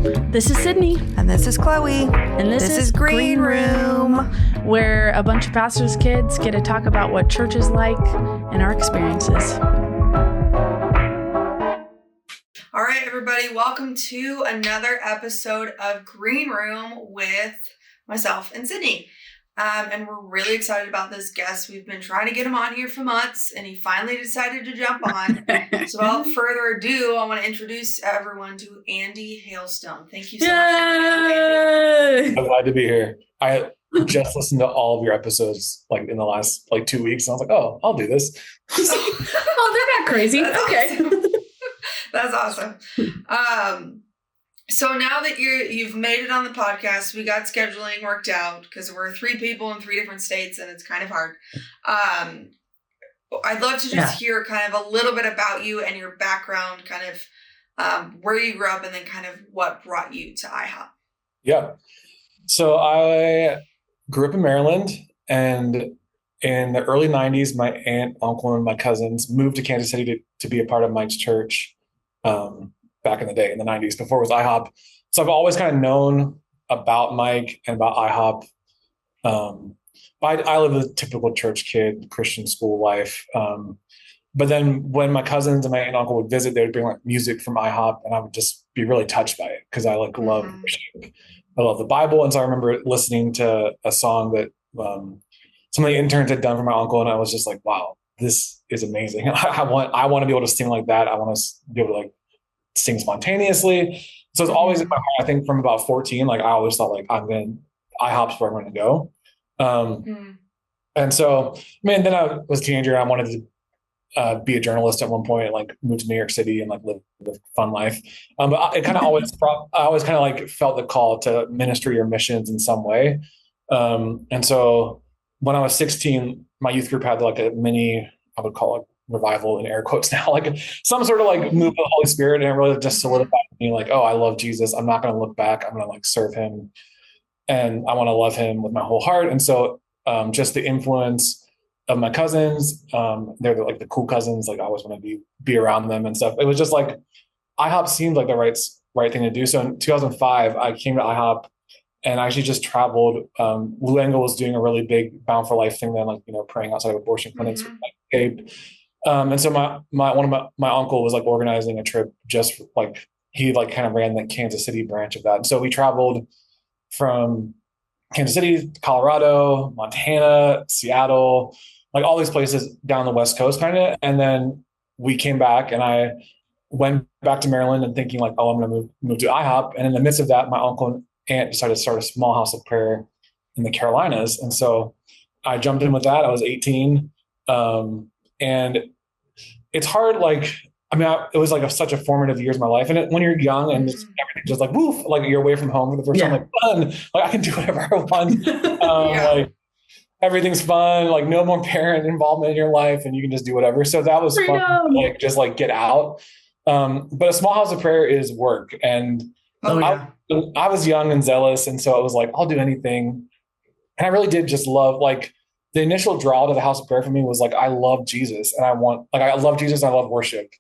This is Sydney. And this is Chloe. And this is Green Room, where a bunch of pastors' kids get to talk about what church is like and our experiences. All right, everybody, welcome to another episode of Green Room with myself and Sydney. And we're really excited about this guest. We've been trying to get him on here for months, and he finally decided to jump on. So without further ado, I want to introduce everyone to Andy Hailstone. Thank you so much for being here, Andy. I'm glad to be here. I just listened to all of your episodes like in the last 2 weeks, and I was like, oh, I'll do this. Oh, they're not crazy. That's Okay. Awesome. That's awesome. So now that you've made it on the podcast, we got scheduling worked out because we're 3 people in 3 different states and it's kind of hard. I'd love to just hear kind of a little bit about you and your background, kind of where you grew up and then kind of what brought you to IHOP. Yeah. So I grew up in Maryland, and in the early 90s, my aunt, uncle, and my cousins moved to Kansas City to be a part of Mike's church. Back in the day in the 90s before it was IHOP. So I've always kind of known about Mike and about IHOP. I live a typical church kid, Christian school life. But then when my cousins and my aunt and uncle would visit, they would bring like music from IHOP, and I would just be really touched by it because I love worship. I love the Bible. And so I remember listening to a song that some of the interns had done for my uncle, and I was just like, wow, this is amazing. I want to be able to sing like that. I want to be able to sing spontaneously. So it's always in my heart. I think from about 14, I always thought IHOP's where I'm going to go. And so, then I was a teenager. I wanted to be a journalist at one point, move to New York City and live a fun life. But it kind of always, I always kind of felt the call to ministry or missions in some way. And so when I was 16, my youth group had a mini, I would call it revival in air quotes now, some sort of move of the Holy Spirit, and it really just solidified me oh, I love Jesus. I'm not going to look back. I'm going to serve him, and I want to love him with my whole heart. And so just the influence of my cousins, they're the cool cousins. I always want to be around them and stuff. It was just IHOP seemed like the right thing to do. So in 2005, I came to IHOP and I actually just traveled. Lou Engle was doing a really big Bound for Life thing then, praying outside of abortion clinics with Gabe. And so one of my uncle was organizing a trip just he kind of ran the Kansas City branch of that. And so we traveled from Kansas City, Colorado, Montana, Seattle, all these places down the West Coast kind of. And then we came back and I went back to Maryland and thinking oh, I'm going to move to IHOP. And in the midst of that, my uncle and aunt decided to start a small house of prayer in the Carolinas. And so I jumped in with that. I was 18. And it's hard, it was such a formative years of my life. And when you're young and everything's just woof, you're away from home for the first time, fun. I can do whatever I want. Everything's fun, no more parent involvement in your life, and you can just do whatever. So that was fun, just get out. But a small house of prayer is work. And I was young and zealous. And so I was I'll do anything. And I really did just love, the initial draw to the house of prayer for me was I love Jesus, and I love Jesus. And I love worship,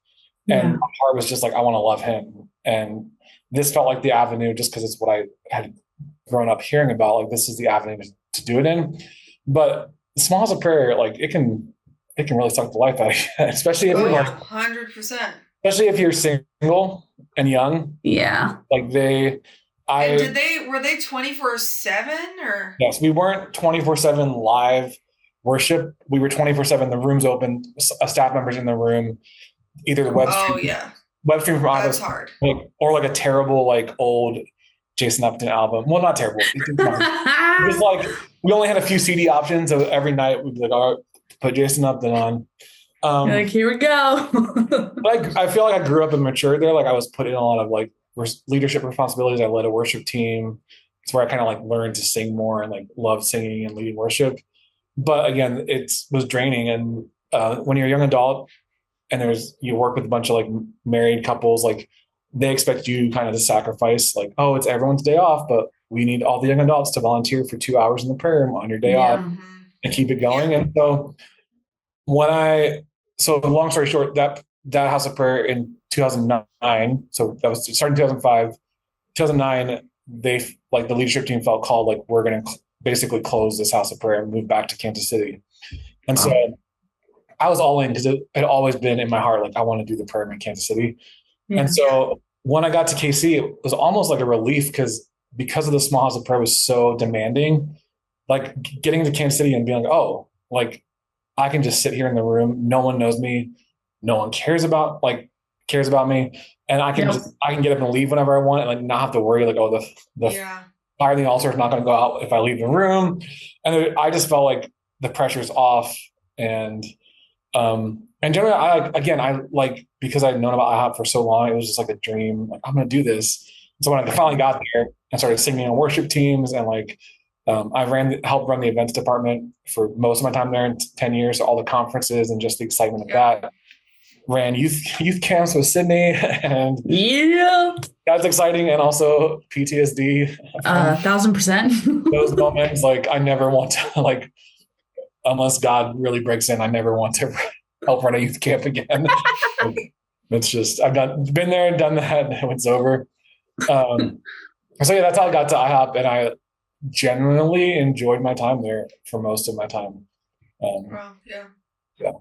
and my heart was just I want to love him. And this felt like the avenue, just because it's what I had grown up hearing about. This is the avenue to do it in. But the small house of prayer, it can really suck the life out of you, especially if you're 100%. Especially if you're single and young. Yeah. Were they 24/7 or? Yes, we weren't 24/7 live worship. We were 24/7. The room's open, staff members in the room, either the web stream, web stream from That's office, hard. or a terrible old Jason Upton album. Well, not terrible. It was we only had a few CD options, so every night we'd be all right, put Jason Upton on. Here we go. I feel I grew up and matured there. I was put in a lot of leadership responsibilities. I led a worship team. It's where I kind of learned to sing more and love singing and leading worship. But again, it was draining. And when you're a young adult and you work with a bunch of married couples, they expect you kind of to sacrifice oh, it's everyone's day off, but we need all the young adults to volunteer for 2 hours in the prayer room on your day off and keep it going. And so long story short, that house of prayer in 2009. So that was starting in 2005. 2009, they like the leadership team felt called, like, we're going to basically close this house of prayer and move back to Kansas City. And so I was all in because it had always been in my heart, like, I want to do the prayer in Kansas City. Yeah. And so when I got to KC, it was almost like a relief because of the small house of prayer was so demanding, like getting to Kansas City and being like, oh, like I can just sit here in the room. No one knows me. No one cares about me. And I can I can get up and leave whenever I want and like not have to worry like, oh, the fire in the altar is not going to go out if I leave the room. And I just felt like the pressure's off. And generally I because I'd known about IHOP for so long, it was just like a dream. Like, I'm going to do this. So when I finally got there and started singing on worship teams and like, I helped run the events department for most of my time there in 10 years. So all the conferences and just the excitement of that. Ran youth camps with Sydney, and that's exciting. And also PTSD. 1,000%. Those moments, like I never want to like, unless God really breaks in, I never want to help run a youth camp again. It's just I've been there and done that. It's over. So yeah, that's how I got to IHOP, and I genuinely enjoyed my time there for most of my time. Yeah.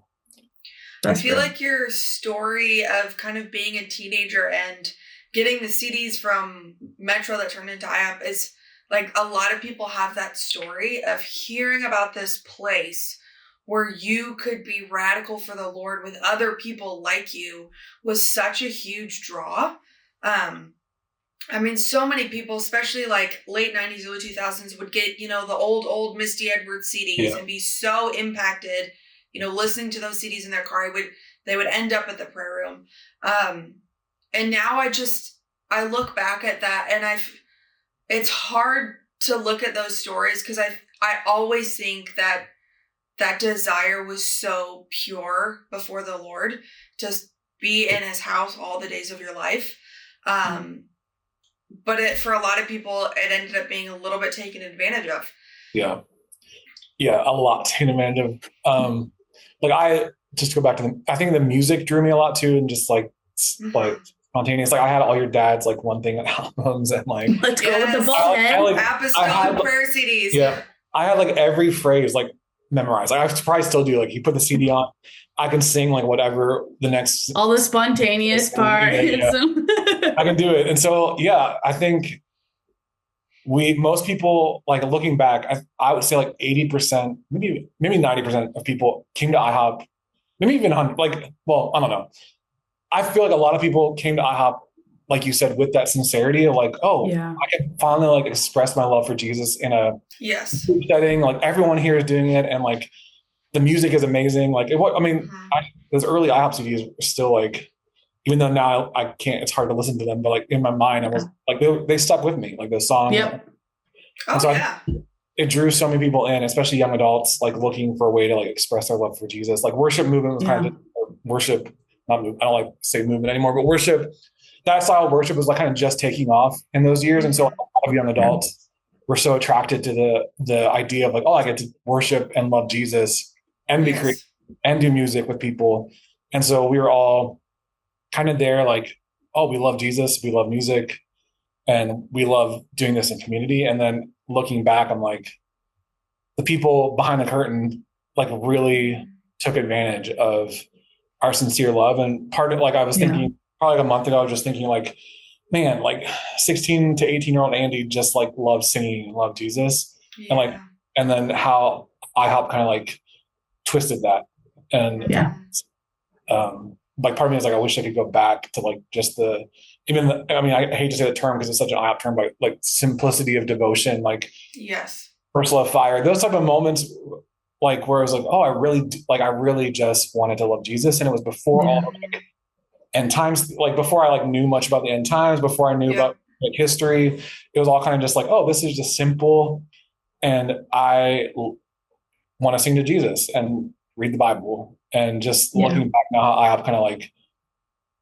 I feel like your story of kind of being a teenager and getting the CDs from Metro that turned into IHOP is like a lot of people have that story of hearing about this place where you could be radical for the Lord with other people like you was such a huge draw. I mean, so many people, especially like late 90s, early 2000s would get, the old Misty Edwards CDs and be so impacted, listening to those CDs in their car. They would end up at the prayer room. And now I look back at that and it's hard to look at those stories because I always think that desire was so pure before the Lord to be in his house all the days of your life. But for a lot of people, it ended up being a little bit taken advantage of. Yeah, a lot taken advantage of. Just to go back to I think the music drew me a lot too, and just like spontaneous. Like I had all your dad's like one thing albums and like let's go with the ball head. Apostolic prayer CDs. Yeah, I had like every phrase like memorized. Like I probably still do. Like you put the CD on, I can sing like whatever the next all the spontaneous parts. I can do it. And so I think most people, like looking back, I would say like 80%, maybe 90% of people came to IHOP, maybe even 100, I don't know. I feel like a lot of people came to IHOP, like you said, with that sincerity of like, I can finally like express my love for Jesus in a setting. Like everyone here is doing it. And like the music is amazing. Like those early IHOP CDs were still like, even though now I can't, it's hard to listen to them, but like in my mind, I was like, they stuck with me, like the songs. Yep. It drew so many people in, especially young adults, like looking for a way to like express their love for Jesus. Like worship movement was kind of worship, not movement. I don't like to say movement anymore, but worship, that style of worship was like kind of just taking off in those years. And so a lot of young adults were so attracted to the idea of like, I get to worship and love Jesus and be creative and do music with people. And so we were all kind of there like, we love Jesus, we love music, and we love doing this in community. And then looking back, I'm like, the people behind the curtain like really took advantage of our sincere love. And part of like, I was thinking probably like a month ago, I was just thinking like, man, like 16 to 18-year-old Andy just like loved singing and loved Jesus. And then how IHOP kind of like twisted that. And like part of me is like, I wish I could go back to like just I hate to say the term because it's such an IHOP term, but like simplicity of devotion, like first love fire, those type of moments, like where I was like, I really just wanted to love Jesus. And it was before all like end times, like before I like knew much about the end times, before I knew about like history, it was all kind of just like, this is just simple. And I want to sing to Jesus and read the Bible. And just looking back now, I have kind of like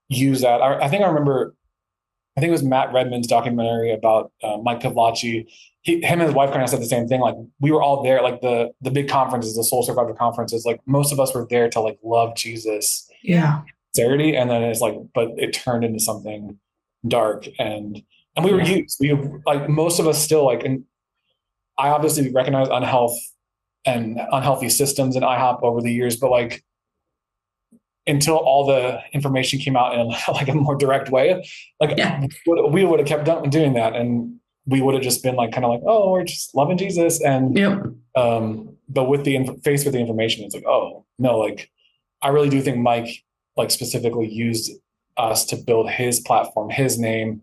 used that. I think it was Matt Redman's documentary about Mike Pavlacci. Him and his wife kind of said the same thing. Like we were all there, like the big conferences, the Soul Survivor conferences, like most of us were there to like love Jesus. Yeah. Sincerity. And then it's like, but it turned into something dark. And And we were used. We like most of us still like, and I obviously recognize unhealthy systems in IHOP over the years, but like until all the information came out in like a more direct way, like we would have kept doing that, and we would have just been like kind of like, oh, we're just loving Jesus, and but with faced with the information, it's like, oh no, like I really do think Mike like specifically used us to build his platform, his name,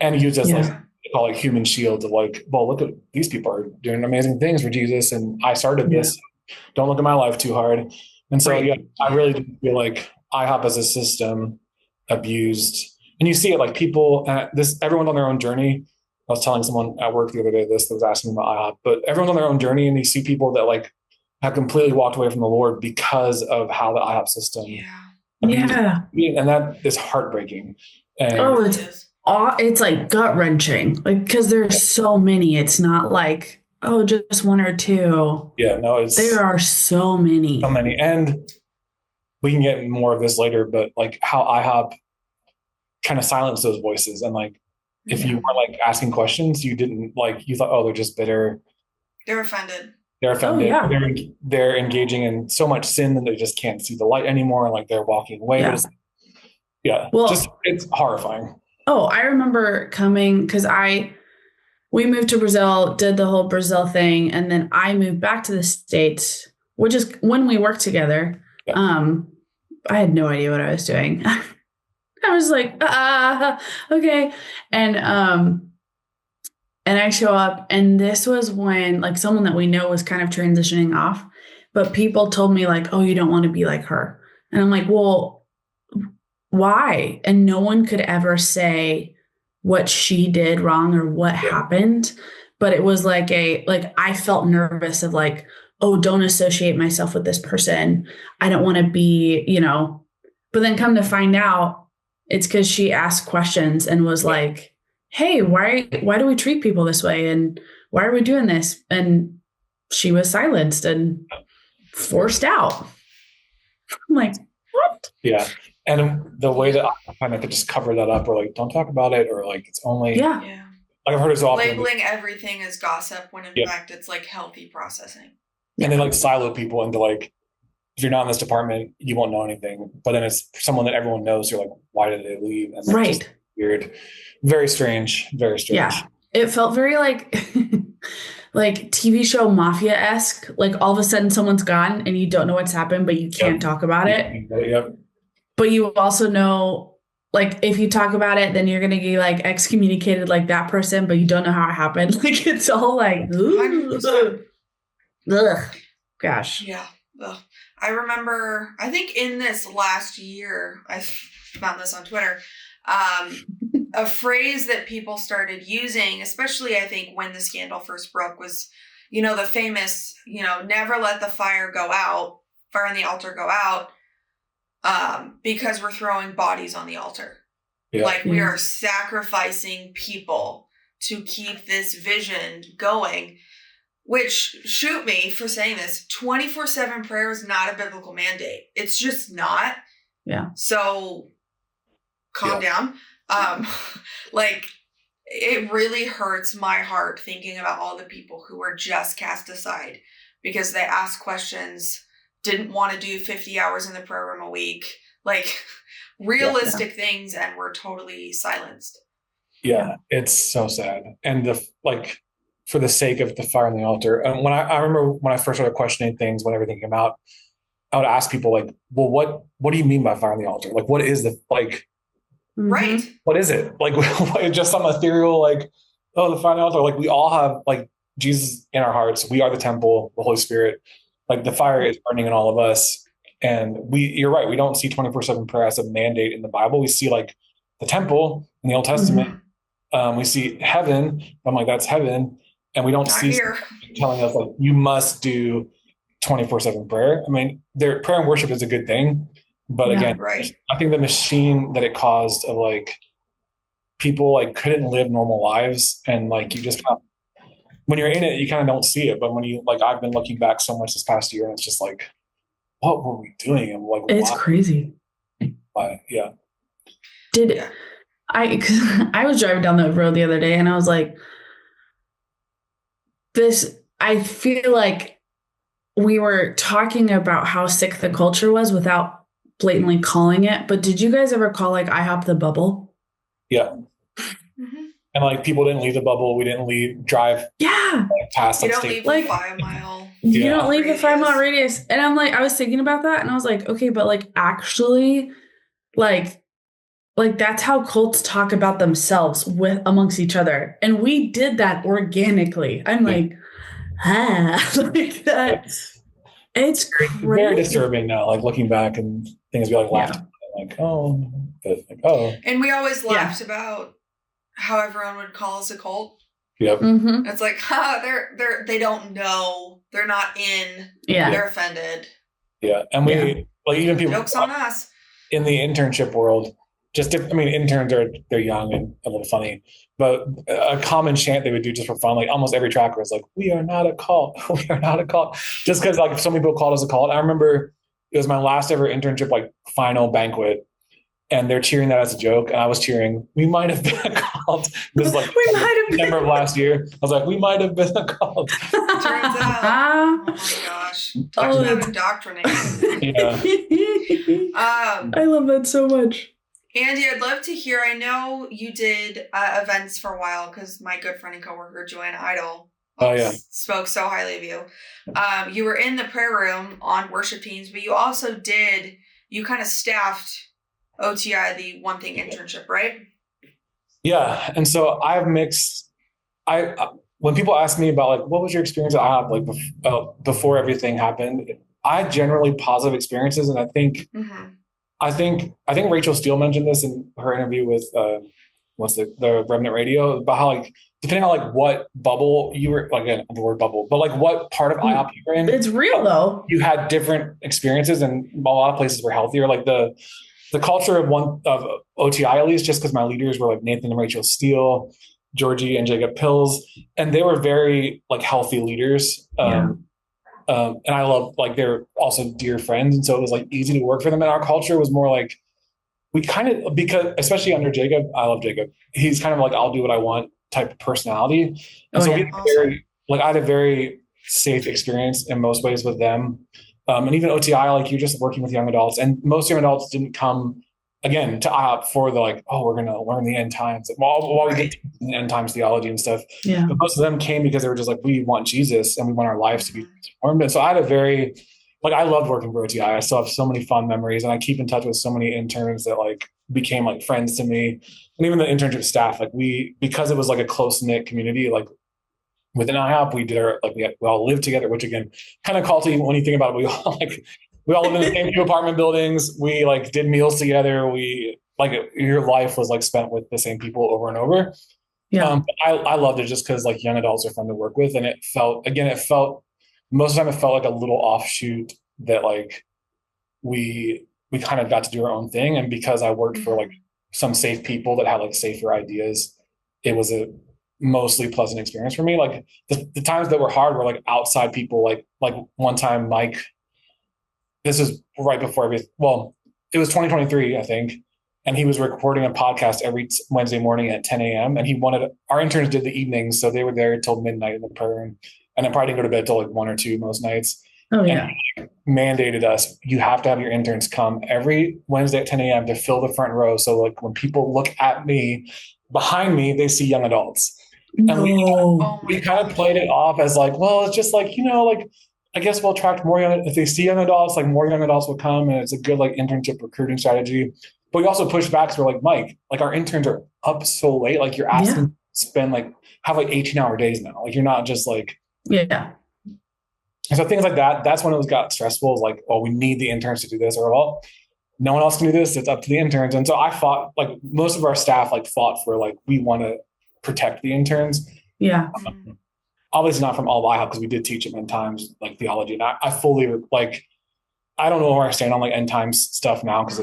and used as like call it human shield to like, well, look at these people are doing amazing things for Jesus, and I started this. Don't look at my life too hard. And so I really do feel like IHOP as a system abused, and you see it like people. Everyone's on their own journey. I was telling someone at work the other day that was asking me about IHOP, but everyone's on their own journey, and you see people that like have completely walked away from the Lord because of how the IHOP system. And that is heartbreaking. And it's like gut wrenching, like because there's so many. It's not like just one or two. Yeah, no, there are so many. And we can get more of this later, but like how IHOP kind of silenced those voices, and like if you were like asking questions, you didn't like, you thought, oh, they're just bitter. They're offended. They're engaging in so much sin that they just can't see the light anymore, and like they're walking away. It's horrifying. Oh, I remember coming because we moved to Brazil, did the whole Brazil thing, and then I moved back to the States, which is when we worked together. I had no idea what I was doing. I was like, okay. And I show up, and this was when like someone that we know was kind of transitioning off, but people told me like, oh, you don't want to be like her. And I'm like, well, why? And no one could ever say what she did wrong or what happened. But it was like I felt nervous of like, oh, don't associate myself with this person. I don't want to be, but then come to find out it's because she asked questions and was like, hey, why do we treat people this way? And why are we doing this? And she was silenced and forced out. I'm like, what? Yeah. And the way that I kind of could just cover that up, or like, don't talk about it, or like, it's only, like I've heard it so often. Labeling everything as gossip when in fact it's like healthy processing. And they like silo people into like, if you're not in this department, you won't know anything. But then it's someone that everyone knows. You're like, why did they leave? And just weird, very strange, very strange. Yeah, it felt very like like TV show Mafia-esque. Like all of a sudden someone's gone and you don't know what's happened, but you can't talk about it. But you also know, like if you talk about it, then you're gonna get like excommunicated like that person, but you don't know how it happened. Like it's all like, gosh. Yeah. Ugh. I remember, I think in this last year, I found this on Twitter, a phrase that people started using, especially I think when the scandal first broke, was, the famous, never let the fire on the altar go out, because we're throwing bodies on the altar. Like we are sacrificing people to keep this vision going. Which, shoot me for saying this, 24/7 prayer is not a biblical mandate. It's just not. Yeah. So calm down. Like it really hurts my heart thinking about all the people who were just cast aside because they asked questions, didn't want to do 50 hours in the prayer room a week, like realistic things, and were totally silenced. Yeah, it's so sad. And for the sake of the fire on the altar. And when I remember when I first started questioning things, when everything came out, I would ask people like, well, what do you mean by fire on the altar? Like, what is right. What is it? Like, just some ethereal, like, oh, the fire on the altar. Like we all have like Jesus in our hearts. We are the temple, the Holy Spirit. Like the fire is burning in all of us. And you're right. We don't see 24/7 prayer as a mandate in the Bible. We see like the temple in the Old Testament. We see heaven. I'm like, that's heaven. And we don't see telling us like you must do 24/7 prayer. I mean, prayer and worship is a good thing, but again, I think the machine that it caused of like people like couldn't live normal lives, and like you just when you're in it, you kind of don't see it. But when you like, I've been looking back so much this past year, and it's just like, what were we doing? And like, it's crazy. But, yeah. Cause I was driving down the road the other day and I was like, I feel like we were talking about how sick the culture was without blatantly calling it. But did you guys ever call like IHOP the bubble? Yeah. Mm-hmm. And like people didn't leave the bubble. We didn't drive Yeah. past You like don't state. leave Like, the 5 mile. You don't leave the radius. 5 mile radius. And I'm like, I was thinking about that and I was like, okay, but like actually, like that's how cults talk about themselves with amongst each other. And we did that organically. I'm like, like that. It's crazy. Very disturbing now, like looking back and things we like laughed about, like, oh, but like, oh. And we always laughed about how everyone would call us a cult. Yep. Mm-hmm. It's like, they don't know. They're not in. Yeah. They're offended. Yeah. And we like even people Joke's on us. In the internship world, interns they're young and a little funny, but a common chant they would do just for fun, like almost every tracker was like, "We are not a cult. We are not a cult." Just because like so many people called us a cult. I remember it was my last ever internship, like final banquet, and they're cheering that as a joke, and I was cheering, "We might have been a cult." This is like we might have December of last year. I was like, "We might have been a cult." Turns out, oh my gosh, talk about indoctrinated. Yeah. I love that so much. Andy, I'd love to hear. I know you did events for a while because my good friend and coworker Joanna Idol spoke so highly of you. You were in the prayer room on worship teams, but you also you kind of staffed OTI, the One Thing internship, right? Yeah, and so I have mixed. When people ask me about like what was your experience at IHOP like before everything happened, I had generally positive experiences, and I think. Mm-hmm. I think Rachel Steele mentioned this in her interview with the Remnant Radio about how like depending on like what bubble you were like again the word bubble, but like what part of IHOP you were in. It's real though. You had different experiences, and a lot of places were healthier. Like the culture of OTI at least, just because my leaders were like Nathan and Rachel Steele, Georgie and Jacob Pills, and they were very like healthy leaders. And I love like they're also dear friends, and so it was like easy to work for them. And our culture was more like we kind of because especially under Jacob, I love Jacob. He's kind of like I'll do what I want type of personality, and we I had a very safe experience in most ways with them. And even OTI, like you're just working with young adults, and most young adults didn't come again to IHOP for the like, oh, we're going to learn the end times. While we did end times theology and stuff, but most of them came because they were just like, we want Jesus and we want our lives to be transformed. And so I had I loved working for OTI. I still have so many fun memories, and I keep in touch with so many interns that like became like friends to me, and even the internship staff. Like because it was like a close knit community, like within IHOP, we all lived together, which again, kind of culty when you think about it. We all lived in the same two apartment buildings. We like did meals together. Your life was like spent with the same people over and over. Yeah. I loved it just because like young adults are fun to work with. And it felt most of the time it felt like a little offshoot that like we kind of got to do our own thing. And because I worked for like some safe people that had like safer ideas, it was a mostly pleasant experience for me. Like the times that were hard were like outside people, like one time, Mike, this is right before it was 2023, I think. And he was recording a podcast every Wednesday morning at 10 a.m. And our interns did the evenings. So they were there till midnight in the prayer room. And I probably didn't go to bed till like 1 or 2 most nights. Oh, yeah. And he mandated us, you have to have your interns come every Wednesday at 10 a.m. to fill the front row. So like when people look at me, behind me, they see young adults. And we kind of played it off as like, well, it's just like, like, I guess we'll attract more if they see young adults, like more young adults will come, and it's a good like internship recruiting strategy. But we also push back. So we're like, Mike, like our interns are up so late. Like you're asking to spend have 18-hour days now. Like you're not just like, yeah. And so things like that, that's when it got stressful. Is like, oh, we need the interns to do this, or well, no one else can do this. It's up to the interns. And so I fought, like most of our staff fought for we want to protect the interns. Yeah. Obviously not from all of IHOP because we did teach at end times theology, and I fully I don't know where I stand on end times stuff now because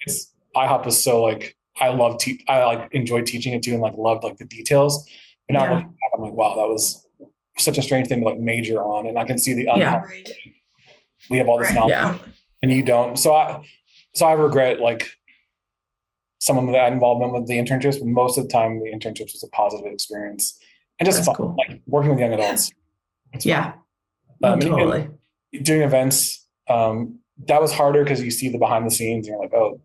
it's IHOP was so I enjoyed teaching it too and loved the details. And now I'm like, wow, that was such a strange thing to major on, and I can see the we have all this knowledge and you don't. So I regret some of that involvement with the internships, but most of the time the internships was a positive experience and just That's fun, cool. like working with young adults. It's Yeah. fun. Oh, totally. Even doing events, that was harder because you see the behind the scenes and you're like, oh,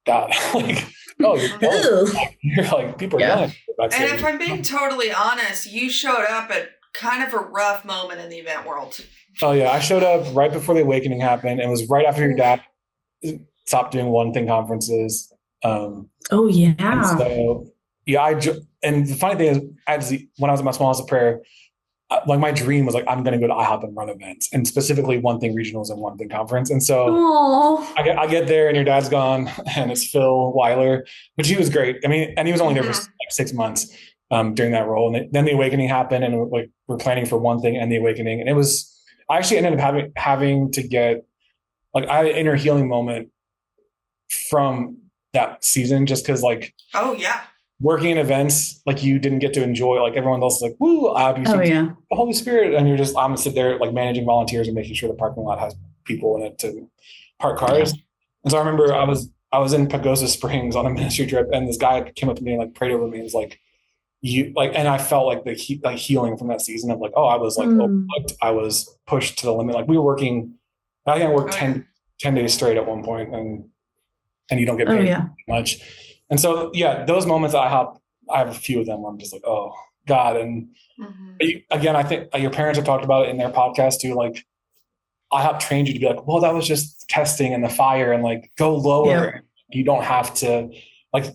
God, like, oh, you're like, people are yelling. And if I'm being totally honest, you showed up at kind of a rough moment in the event world. Oh yeah, I showed up right before the awakening happened. It was right after your dad stopped doing One Thing conferences. Oh yeah. And so yeah, and the funny thing is, when I was at my smallest of prayer, like my dream was like, I'm going to go to IHOP and run events, and specifically One Thing regionals and One Thing conference. And so I get there and your dad's gone and it's Phil Weiler, but he was great. I mean, and he was only there for like 6 months during that role. And then the awakening happened, and like we're planning for One Thing and the awakening. And it was, I actually ended up having to get, like, I had an inner healing moment from that season, just because like, oh yeah, working in events, like you didn't get to enjoy, like everyone else is like, woo, the Holy Spirit. And you're just, I'm gonna sit there like managing volunteers and making sure the parking lot has people in it to park cars. Yeah. And so I remember I was in Pagosa Springs on a ministry trip, and this guy came up to me and like prayed over me and was like, and I felt like the healing from that season of like, oh, I was like, I was pushed to the limit. Like we were working, I think I worked 10 days straight at one point, and you don't get paid much. And so, yeah, those moments I have a few of them where I'm just like, oh God. And again, I think your parents have talked about it in their podcast too. Like IHOP trained you to be like, well, that was just testing and the fire, and like go lower. Yeah. You don't have to, like,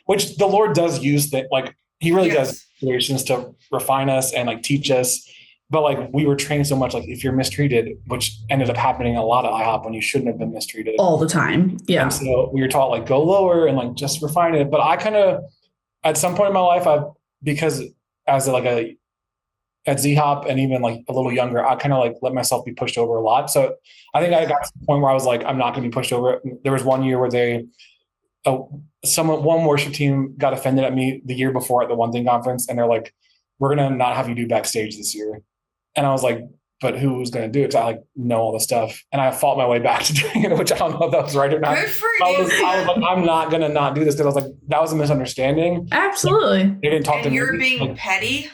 which the Lord does use that. Like he really does situations to refine us and like teach us. But like we were trained so much, like if you're mistreated, which ended up happening a lot at IHOP when you shouldn't have been mistreated all the time. Yeah. And so we were taught like go lower and like just refine it. But I kind of, at some point in my life, because as like at ZHOP and even like a little younger, I kind of like let myself be pushed over a lot. So I think I got to the point where I was like, I'm not going to be pushed over. There was one year where one worship team got offended at me the year before at the One Thing conference, and they're like, we're going to not have you do backstage this year. And I was like, but who's going to do it? Because I like know all the stuff, and I fought my way back to doing it, which I don't know if that was right or not. Good for you. I was like, I'm not going to not do this, because I was like, that was a misunderstanding. Absolutely. Like, they didn't talk to me. You're being like, petty.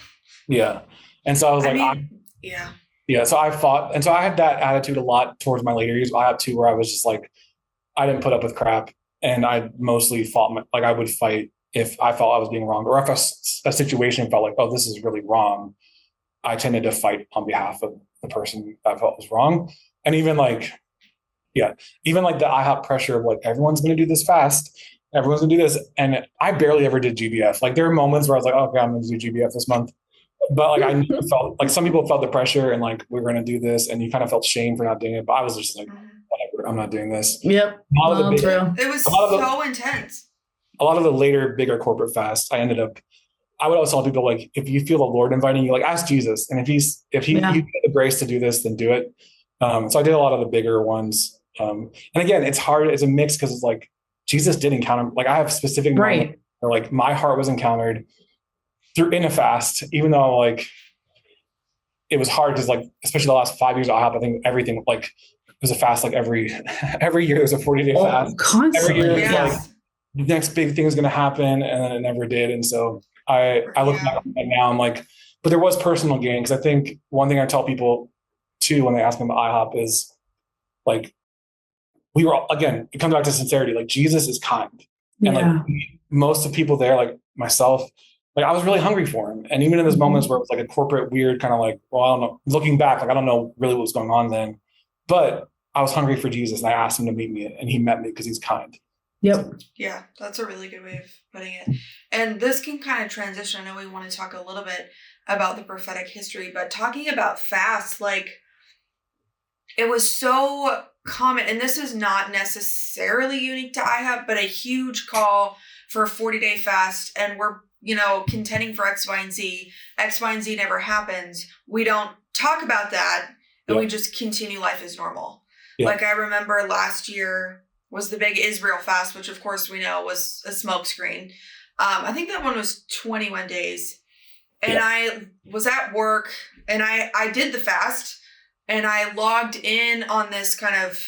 Yeah. And so I was yeah. So I fought. And so I had that attitude a lot towards my later years. I had two where I was just like, I didn't put up with crap, and I mostly fought. Like I would fight if I felt I was being wrong, or if a situation felt like, oh, this is really wrong. I tended to fight on behalf of the person I felt was wrong. And even like the IHOP pressure of like, everyone's going to do this fast. Everyone's going to do this. And I barely ever did GBF. Like there are moments where I was like, oh, okay, I'm going to do GBF this month. But like, I felt like some people felt the pressure and like, we're going to do this. And you kind of felt shame for not doing it. But I was just like, whatever, I'm not doing this. Yep. It was so intense. A lot of the later, bigger corporate fasts, I would always tell people, like, if you feel the Lord inviting you, like ask Jesus. And if you get the grace to do this, then do it. So I did a lot of the bigger ones. And again, it's hard. It's a mix, because it's like Jesus did encounter, like I have specific moments where like my heart was encountered in a fast, even though like it was hard, because like, especially the last 5 years I think everything like it was a fast, like every year there's a 40-day fast. Constantly. Every year like the next big thing is going to happen, and then it never did. And so I look back on it now, I'm like, but there was personal gain. Because I think one thing I tell people too when they ask me about IHOP is like, we were, again, it comes back to sincerity. Like Jesus is kind. And like most of the people there, like myself, like I was really hungry for him. And even in those moments where it was like a corporate weird kind of like, well, I don't know, looking back, like I don't know really what was going on then, but I was hungry for Jesus, and I asked him to meet me, and he met me because he's kind. Yep. Yeah, that's a really good way of putting it. And this can kind of transition. I know we want to talk a little bit about the prophetic history, but talking about fasts, like it was so common, and this is not necessarily unique to IHOP, but a huge call for a 40-day fast. And we're, contending for X, Y, and Z. X, Y, and Z never happens. We don't talk about that, and we just continue life as normal. Yeah. Like I remember last year was the big Israel fast, which of course we know was a smokescreen. I think that one was 21 days. And I was at work, and I did the fast, and I logged in on this kind of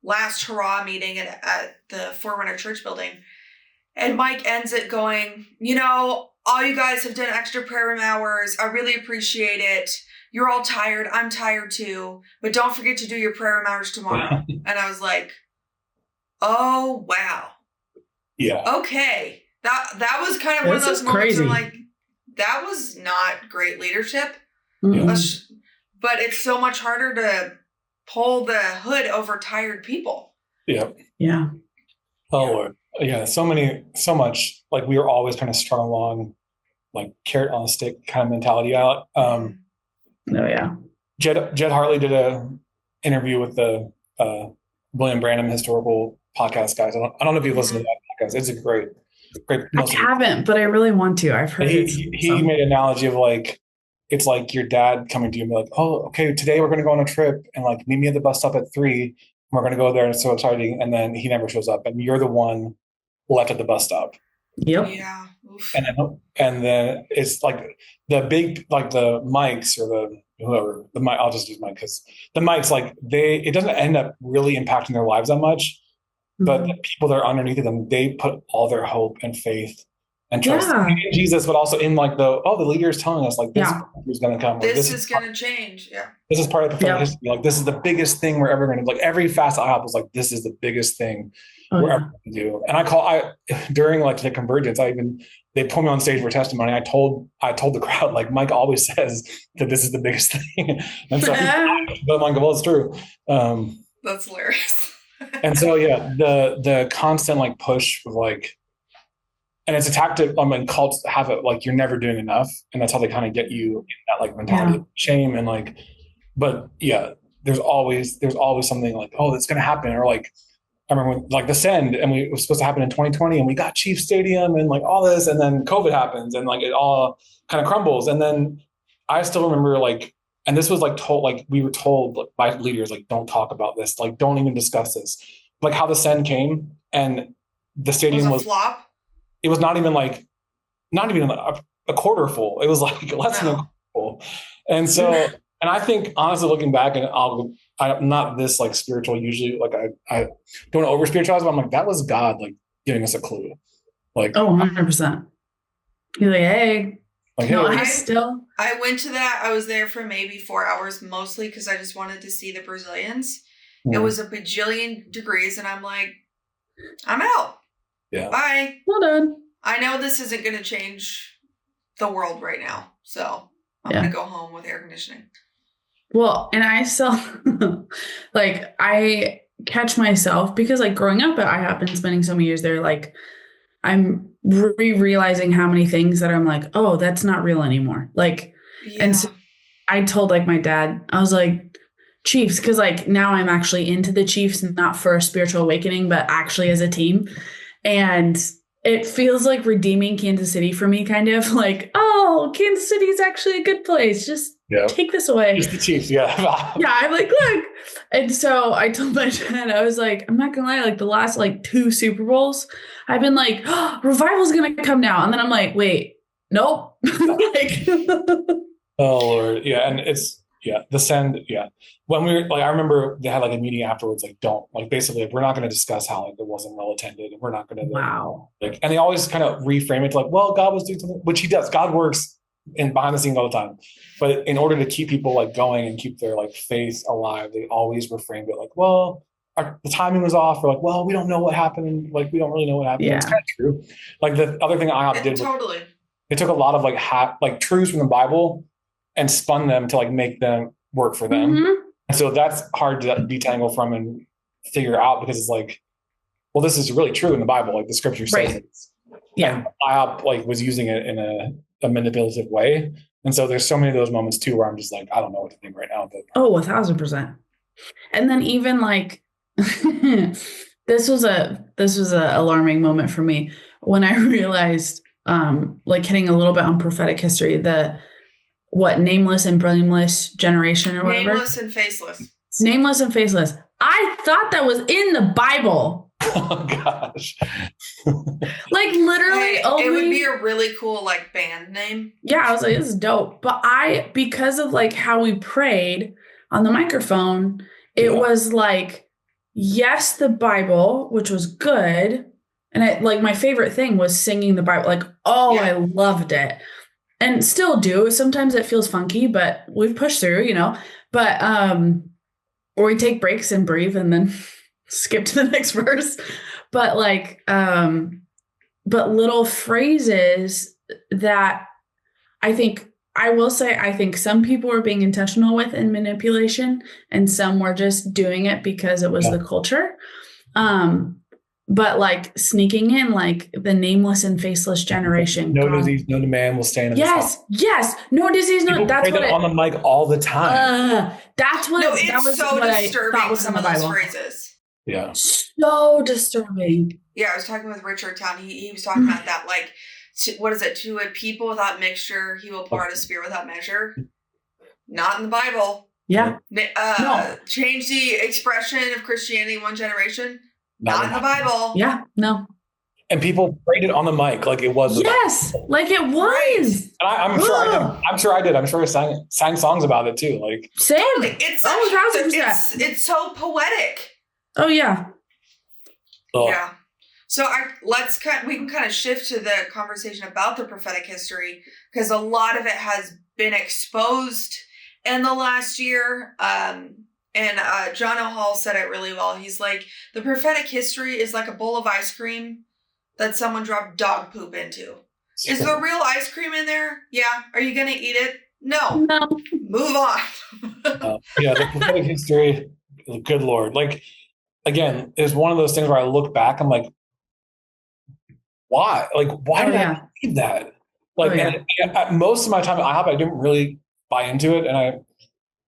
last hurrah meeting at the Forerunner Church building. And Mike ends it going, you know, all you guys have done extra prayer room hours. I really appreciate it. You're all tired. I'm tired too. But don't forget to do your prayer room hours tomorrow. And I was like, oh, wow. Yeah. Okay. That was kind of one of those moments where I'm like, that was not great leadership. But it's so much harder to pull the hood over tired people. Yeah. Yeah. Oh, Lord. Yeah. So much. Like we were always kind of strung along, like carrot on a stick kind of mentality out. Oh, yeah. Jed Hartley did a interview with the William Branham historical podcast guys. I don't know if you've listened to that podcast. It's a great. I haven't, but I really want to. I've heard he made an analogy of like, it's like your dad coming to you and be like, oh, okay, today we're going to go on a trip and like meet me at the bus stop at 3. We're going to go there. And it's so exciting. And then he never shows up and you're the one left at the bus stop. Yep. Yeah. Oof. And then it's like the big, like the mics or the whoever, the mic, I'll just use mic because the mics, like it doesn't end up really impacting their lives that much. But the people that are underneath of them, they put all their hope and faith and trust in Jesus, but also in like the leader is telling us like this is going to come. This is going to change. Yeah. This is part of prophetic history. Like this is the biggest thing we're ever going to do. Like every fast IHOP was like, this is the biggest thing we're ever going to do. And during like the convergence, they put me on stage for testimony. I told the crowd, like Mike always says that this is the biggest thing. And so I'm like, well, it's true. That's hilarious. And so, yeah, the constant like push of like, and it's a tactic. I mean, cults have it like you're never doing enough, and that's how they kind of get you in that like mentality of shame and like. But yeah, there's always something like, oh, that's gonna happen, or like I remember when, like the Send, and it was supposed to happen in 2020, and we got Chief Stadium and like all this, and then COVID happens, and like it all kind of crumbles, and then I still remember like. And this was like told, like we were told by leaders, like, don't talk about this, like, don't even discuss this. Like how the Send came and the stadium was flop. It was not even a quarter full. It was like less than a quarter full. And so, and I think honestly, looking back, and I'm not this like spiritual usually, like I don't over spiritualize, but I'm like, that was God like giving us a clue. Like, 100%. You're like, hey. Like, no, I went to that. I was there for maybe 4 hours, mostly because I just wanted to see the Brazilians. It was a bajillion degrees, and I'm like, I'm out. Yeah. Bye. Well done. I know this isn't going to change the world right now, so I'm going to go home with air conditioning. Well, and I still, like, I catch myself because, like, growing up at IHOP and spending so many years there, like, I'm realizing how many things that I'm like, oh, that's not real anymore. Like, and so I told like my dad, I was like, Chiefs, because like now I'm actually into the Chiefs, not for a spiritual awakening, but actually as a team. And it feels like redeeming Kansas City for me, kind of like, oh, Kansas City is actually a good place. Just take this away. Just the Chiefs, yeah. I'm like, look. And so I told my dad, I was like, I'm not gonna lie, like the last like 2 Super Bowls, I've been like, oh, revival's gonna come now. And then I'm like, wait, nope. Like, oh Lord. Yeah. And it's the Send, when we were like, I remember they had like a meeting afterwards, like don't like basically like, we're not going to discuss how like it wasn't well attended, and we're not going to like, and they always kind of reframe it to like, well, God was doing something, which he does. God works in behind the scenes all the time, but in order to keep people like going and keep their like faith alive, they always reframed it like, well, the timing was off, or like, well, we don't know what happened, like we don't really know what happened. It's kind of true. Like the other thing IHOP did totally, they took a lot of like truths from the Bible and spun them to like make them work for them. And so that's hard to detangle from and figure out, because it's like, well, this is really true in the Bible. Like the scripture says it. And IHOP like was using it in a manipulative way. And so there's so many of those moments too, where I'm just like, I don't know what to think right now. But 1,000%. And then even like, this was a alarming moment for me when I realized, like hitting a little bit on prophetic history, nameless and blameless generation or whatever. Nameless and faceless. Nameless and faceless. I thought that was in the Bible. Oh gosh. Like literally it would be a really cool like band name. Yeah, I was like, this is dope. But because of like how we prayed on the microphone, it was like, yes, the Bible, which was good, And I like my favorite thing was singing the Bible. Like, I loved it. And still do. Sometimes it feels funky, but we've pushed through, But or we take breaks and breathe and then skip to the next verse. But but little phrases that I think some people were being intentional with in manipulation, and some were just doing it because it was the culture. But like sneaking in, like the nameless and faceless generation. No disease, no demand will stand in yes, yes. No disease, no. That's what on the mic all the time. That's what. No, that it's was so what disturbing. I was Some of those phrases. Yeah. So disturbing. Yeah, I was talking with Richard Town. He was talking about that. Like, what is it? To a people without mixture, he will pour out a spirit without measure. Not in the Bible. Yeah. No. Change the expression of Christianity one generation. Not in the Bible. Yeah, no. And people prayed it on the mic like it was. Yes, like it was. And I'm sure I did. I'm sure I did. I'm sure I sang songs about it too. Like same. It's so poetic. Oh yeah. Yeah. So we can kind of shift to the conversation about the prophetic history, because a lot of it has been exposed in the last year. And John O'Hall said it really well. He's like, the prophetic history is like a bowl of ice cream that someone dropped dog poop into. Is there real ice cream in there? Yeah. Are you going to eat it? No. Move on. The prophetic history, good Lord. Like, again, is one of those things where I look back, I'm like, why? Like, why did I believe that? Like, and most of my time at IHOP, I didn't really buy into it. And I,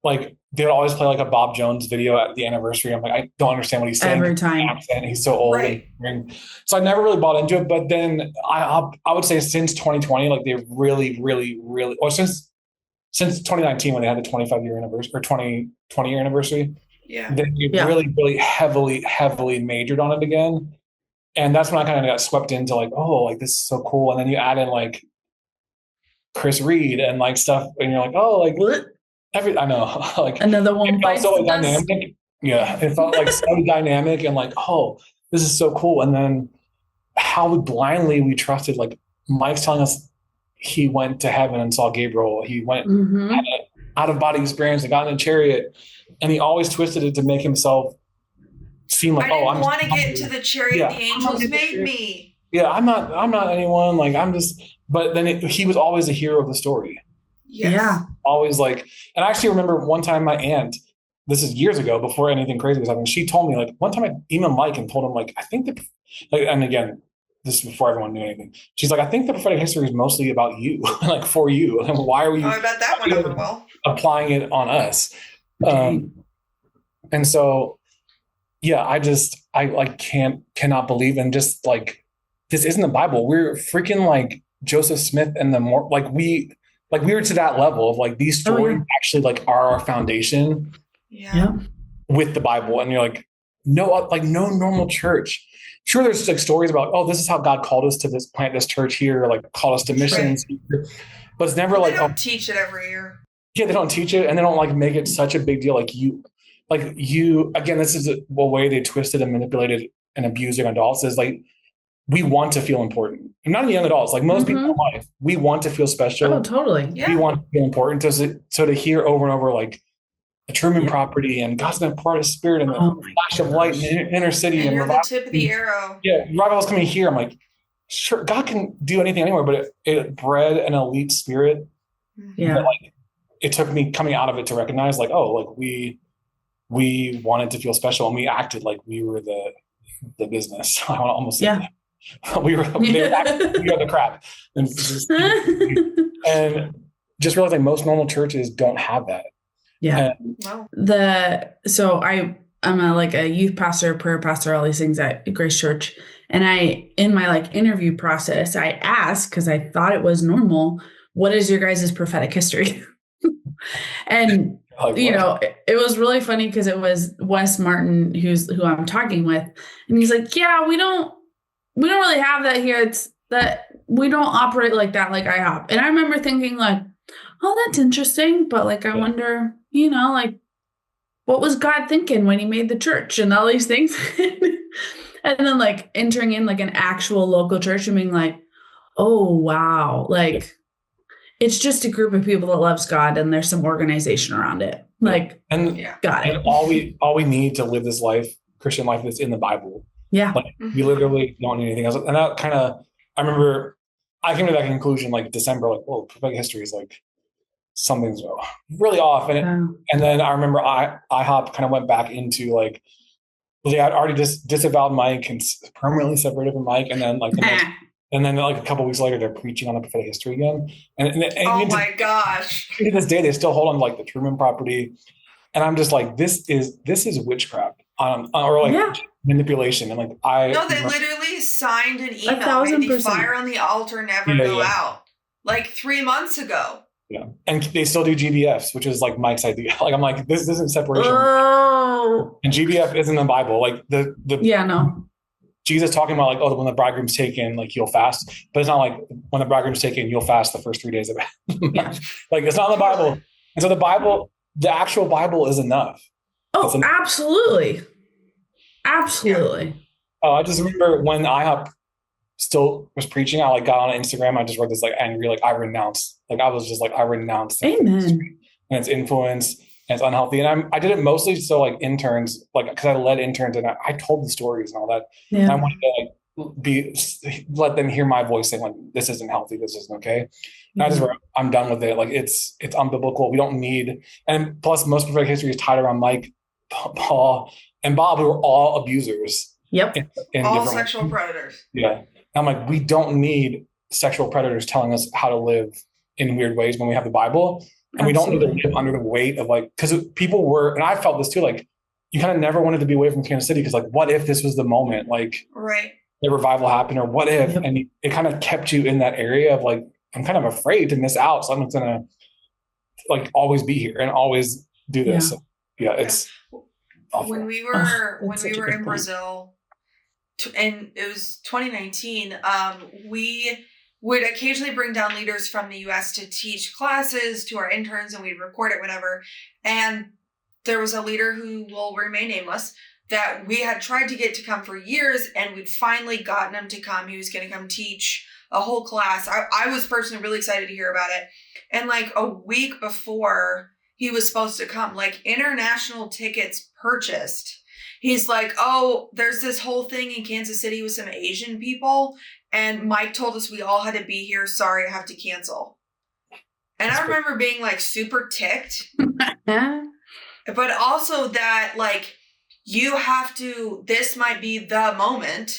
like, they would always play like a Bob Jones video at the anniversary. I'm like, I don't understand what he's saying. Every time. He's so old. Right. So I never really bought into it. But then I would say since 2020, like they really, really, really, or since 2019 when they had the 25-year anniversary or 20-year anniversary, then they really, really heavily majored on it again. And that's when I kind of got swept into like, oh, like this is so cool. And then you add in like Chris Reed and like stuff, and you're like, oh, like what? I know, like another one. It felt so dynamic. Yeah, it felt like so dynamic and like, oh, this is so cool. And then how blindly we trusted. Like Mike's telling us he went to heaven and saw Gabriel. He went had an out of body experience and got in a chariot, and he always twisted it to make himself seem like, I didn't want to get into the chariot the angels made me. Yeah, I'm not anyone. Like I'm just. But then he was always the hero of the story. Yes. Yeah. Always like, and I actually remember one time my aunt, this is years ago before anything crazy was happening. She told me like one time I emailed Mike and told him like, I think that, like, and again, this is before everyone knew anything. She's like, I think the prophetic history is mostly about you, like for you. And why are we I bet that went over well. Applying it on us? And so, yeah, I like cannot believe, and just like, this isn't the Bible. We're freaking like Joseph Smith and the more we were to that level of like these stories actually like are our foundation with the Bible. And you're like, no normal church. Sure, there's like stories about, oh, this is how God called us to plant this church here, like called us to missions. Right. But it's never they don't teach it every year. Yeah, they don't teach it, and they don't like make it such a big deal. Like you again, this is a way they twisted and manipulated and abused young adults is like, we want to feel important. And not young adults, like most people in life, we want to feel special. Oh, totally. Yeah. We want to feel important. So to hear over and over, like a Truman property and God's going to pour out His Spirit and the flash of light in the inner city. And you're the tip of the arrow. Yeah. Revival's coming here. I'm like, sure, God can do anything anywhere, but it bred an elite spirit. Yeah. That, like, it took me coming out of it to recognize like, oh, like we wanted to feel special, and we acted like we were the business. I want to almost say that. we were the crap, and just realizing most normal churches don't have that. Yeah. So I'm a youth pastor, prayer pastor, all these things at Grace Church, and in my like interview process, I asked, because I thought it was normal, what is your guys' prophetic history? And it was really funny because it was Wes Martin who I'm talking with, and he's like, yeah, we don't really have that here. It's that we don't operate like that, like IHOP. And I remember thinking like, oh, that's interesting. But like, I wonder, like what was God thinking when He made the church and all these things? And then like entering in like an actual local church and being like, oh, wow. Like it's just a group of people that loves God and there's some organization around it. Like, and got it. And all we need to live this life, Christian life, is in the Bible. Yeah. Like we literally don't need anything else. And that kind of, I remember I came to that conclusion like December, like, whoa, prophetic history is like something's really off. And then I remember IHOP kind of went back into like, well, they had already disavowed Mike and permanently separated from Mike. And then like and then like a couple of weeks later, they're preaching on the prophetic history again. And oh my gosh! To this day, they still hold on to like the Truman property, and I'm just like, this is witchcraft, or like manipulation. And like they literally signed an email, made the fire on the altar never go out, like 3 months ago. Yeah, and they still do GBFs, which is like Mike's idea. Like I'm like, this isn't separation. Oh. And GBF isn't the Bible. Like the Jesus talking about like, oh, when the bridegroom's taken, like you'll fast, but it's not like when the bridegroom's taken, you'll fast the first 3 days of it. Like it's not in the Bible. And so the actual Bible is enough. Oh, absolutely. Absolutely. Yeah. Oh, I just remember when IHOP still was preaching, I like got on Instagram. I just wrote this like angry, like I renounce Amen. And its influence and it's unhealthy. And I did it mostly so like interns, like because I led interns and I told the stories and all that. Yeah. And I wanted to like let them hear my voice saying like, this isn't healthy, this isn't okay. And I just wrote, I'm done with it. Like it's unbiblical. We don't need, and plus most prophetic history is tied around Mike, Paul, and Bob, who were all abusers. Yep. In all sexual predators. Yeah. I'm like, we don't need sexual predators telling us how to live in weird ways when we have the Bible. And we don't need to live under the weight of like, because people were, and I felt this too, like you kind of never wanted to be away from Kansas City because like, what if this was the moment? Like, the revival happened, or what if? Yep. And it kind of kept you in that area of like, I'm kind of afraid to miss out. So I'm going to like always be here and always do this. Yeah, it's awful. When we were in Brazil, and it was 2019, we would occasionally bring down leaders from the US to teach classes to our interns, and we'd record it, whatever. And there was a leader who will remain nameless that we had tried to get to come for years, and we'd finally gotten him to come. He was going to come teach a whole class. I was personally really excited to hear about it. And like a week before he was supposed to come, like international tickets purchased. He's like, oh, there's this whole thing in Kansas City with some Asian people. And Mike told us we all had to be here. Sorry, I have to cancel. And I remember being like super ticked. But also that like, you have to, this might be the moment.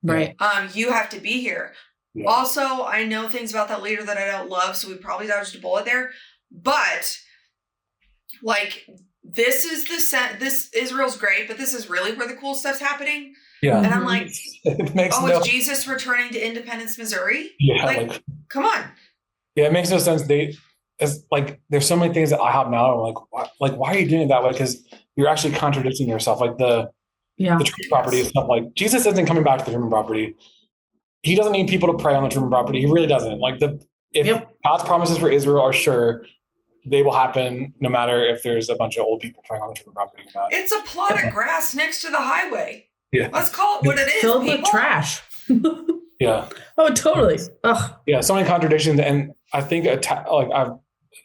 Right. You have to be here. Yeah. Also, I know things about that leader that I don't love, so we probably dodged a bullet there. But like, this is Israel's great, but this is really where the cool stuff's happening. Yeah. And I'm like, is Jesus returning to Independence, Missouri? Yeah. Like come on. Yeah, it makes no sense. There's so many things that I have now. I'm like, why are you doing it that way? Because you're actually contradicting yourself. Like the Truman property is stuff like Jesus isn't coming back to the Truman property. He doesn't need people to pray on the Truman property. He really doesn't. Like if God's promises for Israel are sure, they will happen no matter if there's a bunch of old people praying on the Truman property or not. It's a plot of grass next to the highway. Yeah. Let's call it what it is. Filled with trash. Yeah. Oh, totally. Ugh. Yeah. So many contradictions. And I think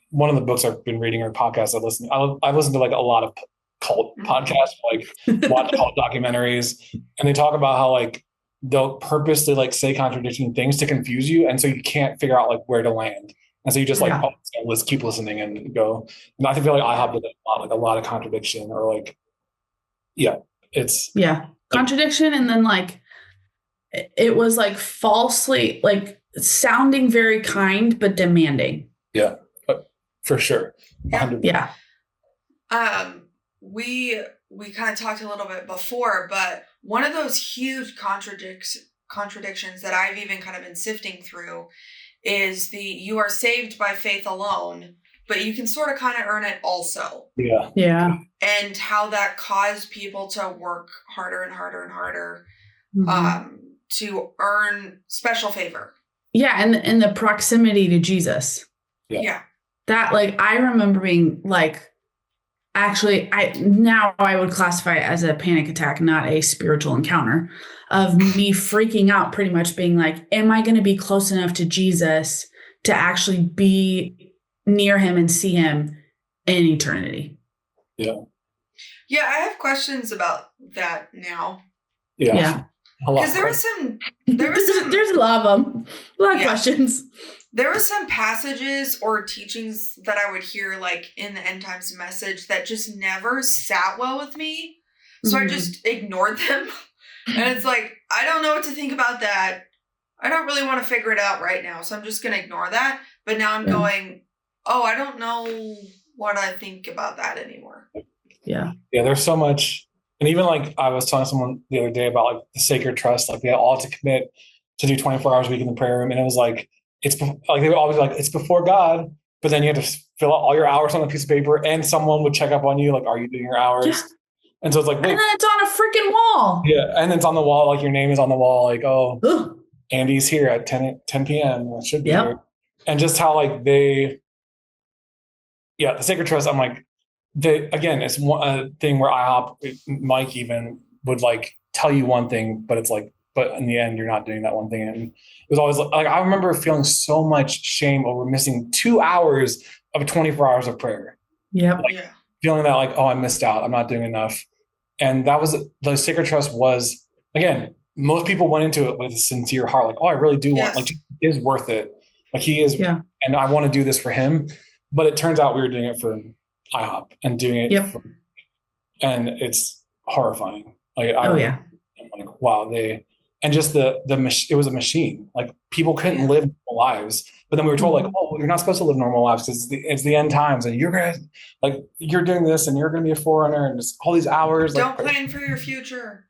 one of the books I've been reading or podcasts I listen to like a lot of cult podcasts, like watch cult documentaries, and they talk about how like they'll purposely like say contradicting things to confuse you, and so you can't figure out like where to land, and so you just let's keep listening and go. And I feel like IHOP did a lot of contradiction, or like contradiction, and then like it was like falsely like sounding very kind but demanding. Yeah, for sure. 100%. Yeah. We kind of talked a little bit before, but one of those huge contradictions that I've even kind of been sifting through is you are saved by faith alone, but you can sort of kind of earn it also. Yeah. Yeah. And how that caused people to work harder and harder and harder to earn special favor. Yeah. And the proximity to Jesus. Yeah. That like, I remember being like, actually, I would classify it as a panic attack, not a spiritual encounter of me freaking out, pretty much being like, am I going to be close enough to Jesus to actually be near him and see him in eternity? Yeah. Yeah, I have questions about that now. Yeah. Because there was some there's a lot of them. A lot of questions. There were some passages or teachings that I would hear like in the end times message that just never sat well with me. So I just ignored them. And it's like, I don't know what to think about that. I don't really want to figure it out right now. So I'm just going to ignore that. But now I'm going, oh, I don't know what I think about that anymore. Yeah. Yeah, there's so much. And even like I was telling someone the other day about like the sacred trust, like they all had to commit to do 24 hours a week in the prayer room. And it was like, it's like, they would always be like, it's before God, but then you had to fill out all your hours on a piece of paper and someone would check up on you. Like, are you doing your hours? Yeah. And so it's like, wait. And then it's on a freaking wall. Yeah. And then it's on the wall. Like your name is on the wall. Like, oh, ugh. Andy's here at 10 p.m. It should be here. And just how like the sacred trust, I'm like, again, it's one thing where IHOP, Mike even would like tell you one thing, but it's like, but in the end, you're not doing that one thing. And it was always like, I remember feeling so much shame over missing 2 hours of 24 hours of prayer. Yep. Like, feeling that like, oh, I missed out. I'm not doing enough. And that was, the sacred trust was, again, most people went into it with a sincere heart. Like, oh, I really do want, like, he is worth it. Like he is, and I want to do this for him. But it turns out we were doing it for IHOP and doing it. And it's horrifying. Like, I'm like, wow, and just it was a machine. Like people couldn't live normal lives, but then we were told like, oh, you're not supposed to live normal lives because it's the end times, and you're doing this, and you're gonna be a forerunner, and just all these hours. Don't plan for your future.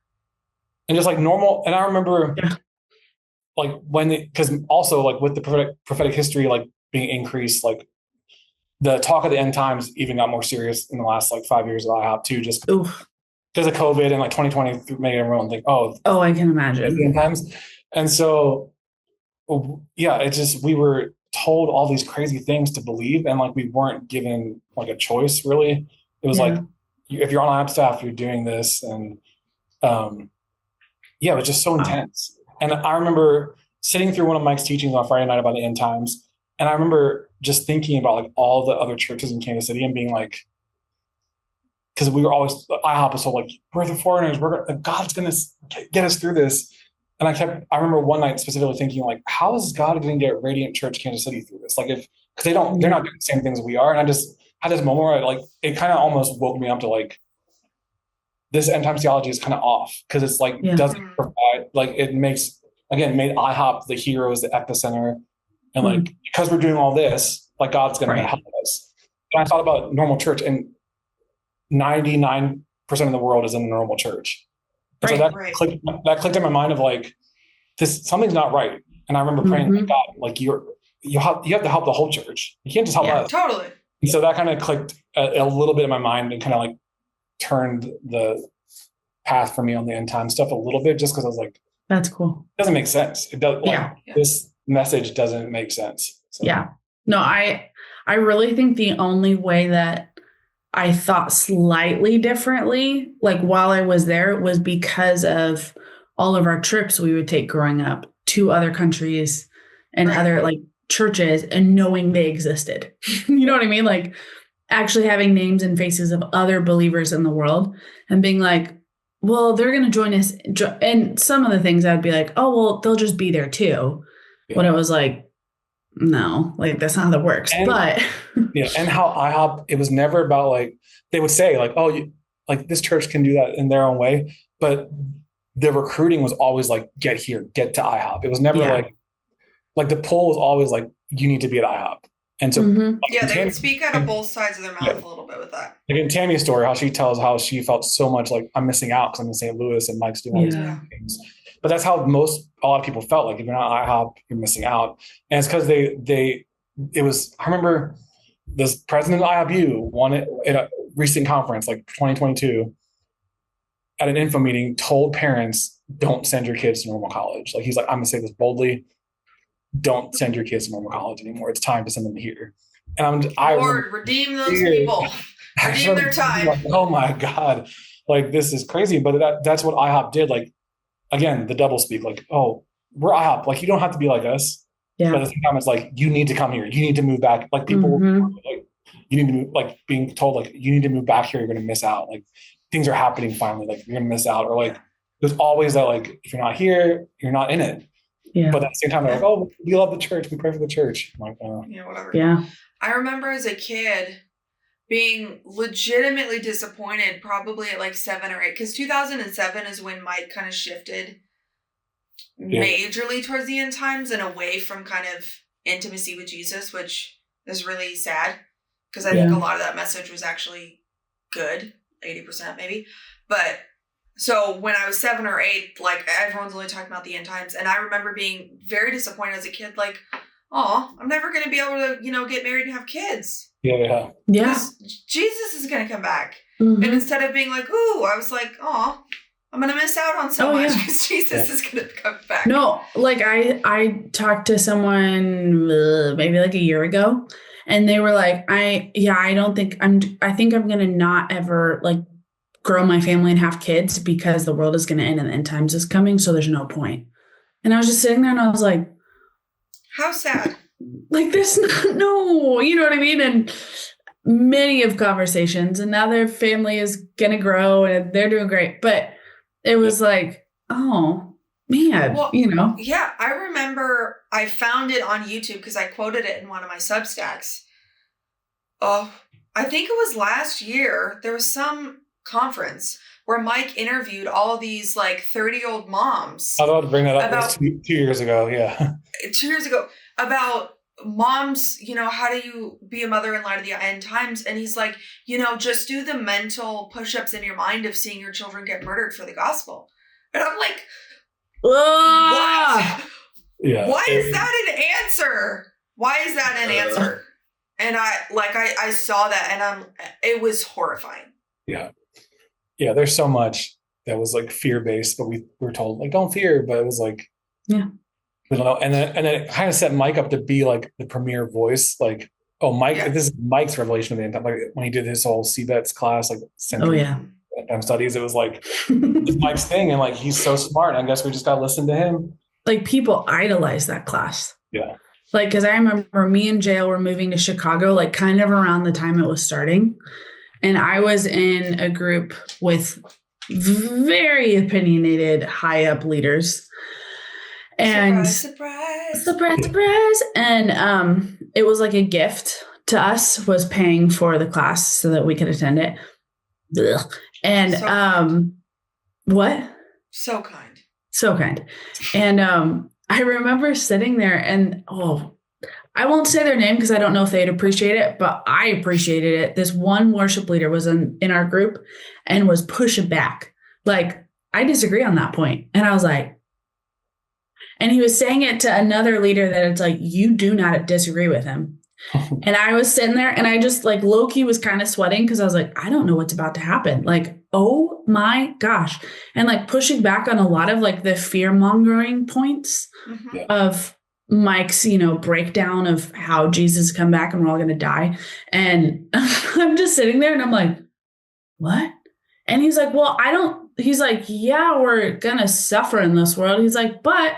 And just like normal. And I remember, like because also like with the prophetic history like being increased, like the talk of the end times even got more serious in the last like 5 years of IHOP too, just because of COVID and like 2020 made everyone think, oh, I can imagine the end times. And so, it's just, we were told all these crazy things to believe, and like we weren't given like a choice really. It was like, if you're on IHOP staff, you're doing this, and it was just so intense. And I remember sitting through one of Mike's teachings on Friday night about the end times, and I remember just thinking about like all the other churches in Kansas City and being like, because we were always, IHOP was told like, we're the foreigners, God's going to get us through this. And I remember one night specifically thinking like, how is God going to get Radiant Church Kansas City through this? Like because they're not doing the same things we are. And I just had this moment where it kind of almost woke me up to like, this end time theology is kind of off, because it's like, doesn't provide, like it made IHOP the heroes, the epicenter. And like, because we're doing all this, like God's going to help us. And I thought about normal church, and 99% of the world is in a normal church. And so that clicked in my mind of like, something's not right. And I remember praying, like, God, like you have to help the whole church. You can't just help us. Totally. And so that kind of clicked a little bit in my mind and kind of like turned the path for me on the end time stuff a little bit, just because I was like, that's cool. It doesn't make sense. It does. This message doesn't make sense. So. Yeah. No, I really think the only way that I thought slightly differently, like while I was there, was because of all of our trips we would take growing up to other countries and other like churches, and knowing they existed. You know what I mean? Like actually having names and faces of other believers in the world and being like, well, they're going to join us. And some of the things I'd be like, oh, well, they'll just be there too. Yeah. When it was like, no, like that's not how that works. And how IHOP, it was never about like, they would say like, oh, like this church can do that in their own way. But the recruiting was always like, get here, get to IHOP. It was never like the pull was always like, you need to be at IHOP. And so, they would speak out of both sides of their mouth a little bit with that. Like in Tammy's story, how she tells how she felt so much like, I'm missing out because I'm in St. Louis and Mike's doing all these things. But that's how a lot of people felt. Like if you're not IHOP, you're missing out. And it's because I remember this president of IHOPU won it at a recent conference, like 2022, at an info meeting, told parents, don't send your kids to normal college. Like he's like, I'm gonna say this boldly. Don't send your kids to normal college anymore. It's time to send them here. And Lord, redeem those people. Redeem their time. Like, oh my God, like this is crazy. But that's what IHOP did. Like, again, the double speak, like, oh, we're IHOP. Like, you don't have to be like us. Yeah. But at the same time, it's like, you need to come here. You need to move back. Like people, like, you need to move, like being told, like, you need to move back here. You're going to miss out. Like things are happening finally. Like you're going to miss out. Or like, there's always that, like, if you're not here, you're not in it. Yeah. But at the same time, they're like, oh, we love the church. We pray for the church. I'm like, whatever. Yeah. I remember as a kid being legitimately disappointed, probably at like 7 or 8, because 2007 is when Mike kind of shifted majorly towards the end times and away from kind of intimacy with Jesus, which is really sad because I think a lot of that message was actually good, 80% maybe. But so when I was 7 or 8, like everyone's only talking about the end times, and I remember being very disappointed as a kid, like, oh, I'm never going to be able to, get married and have kids. Yeah. Jesus is going to come back. And instead of being like, ooh, I was like, oh, I'm going to miss out on so much because Jesus is going to come back. No, like I talked to someone maybe like a year ago, and they were like, I think I'm going to not ever like grow my family and have kids because the world is going to end and the end times is coming. So there's no point. And I was just sitting there and I was like, how sad. Like there's no, you know what I mean? And many of conversations, and now their family is going to grow and they're doing great. But it was like, oh man, well, Yeah, I remember I found it on YouTube because I quoted it in one of my Substacks. Oh, I think it was last year. There was some conference where Mike interviewed all these like 30-year-old moms. I thought to bring that up about 2 years ago. Yeah. 2 years ago about moms, how do you be a mother in light of the end times? And he's like, just do the mental push-ups in your mind of seeing your children get murdered for the gospel. And I'm like, what? Yeah. Why is that an answer? Why is that an answer? And I saw that and it was horrifying. Yeah. Yeah. There's so much that was like fear-based, but we were told like, don't fear, but it was like, we don't know. And then it kind of set Mike up to be like the premier voice. Like, oh, Mike, this is Mike's revelation of the end time. Like when he did his whole CBETS class, like studies, it was like it's Mike's thing. And like, he's so smart. I guess we just got to listen to him. Like people idolize that class. Yeah. Like, cause I remember me and Jael were moving to Chicago, like kind of around the time it was starting. And I was in a group with very opinionated high up leaders. And surprise. And it was like a gift to us was paying for the class so that we could attend it. Ugh. And what? So kind. And I remember sitting there and I won't say their name because I don't know if they'd appreciate it, but I appreciated it. This one worship leader was in our group and was pushing back. Like, I disagree on that point. And I was like, and he was saying it to another leader that it's like, you do not disagree with him. And I was sitting there and I just like low-key was kind of sweating because I was like, I don't know what's about to happen. Like, oh my gosh. And like pushing back on a lot of like the fear-mongering points of Mike's, breakdown of how Jesus come back and we're all going to die. And I'm just sitting there and I'm like, what? And he's like, well, he's like, yeah, we're going to suffer in this world. He's like, but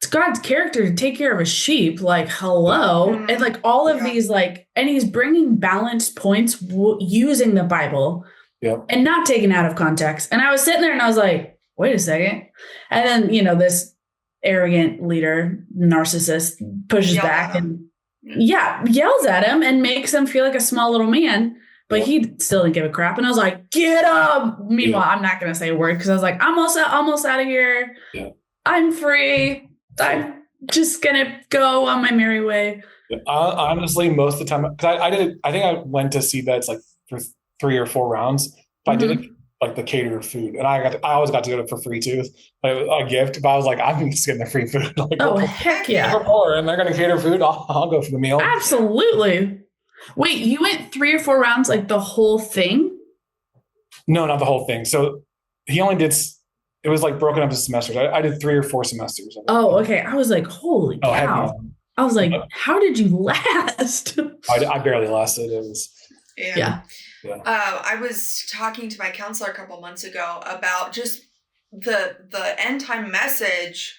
it's God's character to take care of a sheep. Like, hello. And like all of these, like, and he's bringing balanced points using the Bible and not taken out of context. And I was sitting there and I was like, wait a second. And then, this arrogant leader, narcissist pushes back and yells at him and makes him feel like a small little man, but he still didn't give a crap. And I was like, get him. Meanwhile, I'm not going to say a word because I was like, I'm almost out of here. Yeah. I'm free. I'm just going to go on my merry way. Honestly, most of the time, because I think I went to CBETS like for 3 or 4 rounds, but I did it like the catered food. And I always got to go to it for free too. Like a gift, but I was like, I'm just getting the free food. Like, heck yeah. And they're going to cater food. I'll go for the meal. Absolutely. Wait, you went 3 or 4 rounds, like the whole thing? No, not the whole thing. So he only did, it was like broken up into semesters. I did 3 or 4 semesters. Oh, okay. I was like, holy cow. I was like, how did you last? I barely lasted. Yeah. I was talking to my counselor a couple months ago about just the end time message,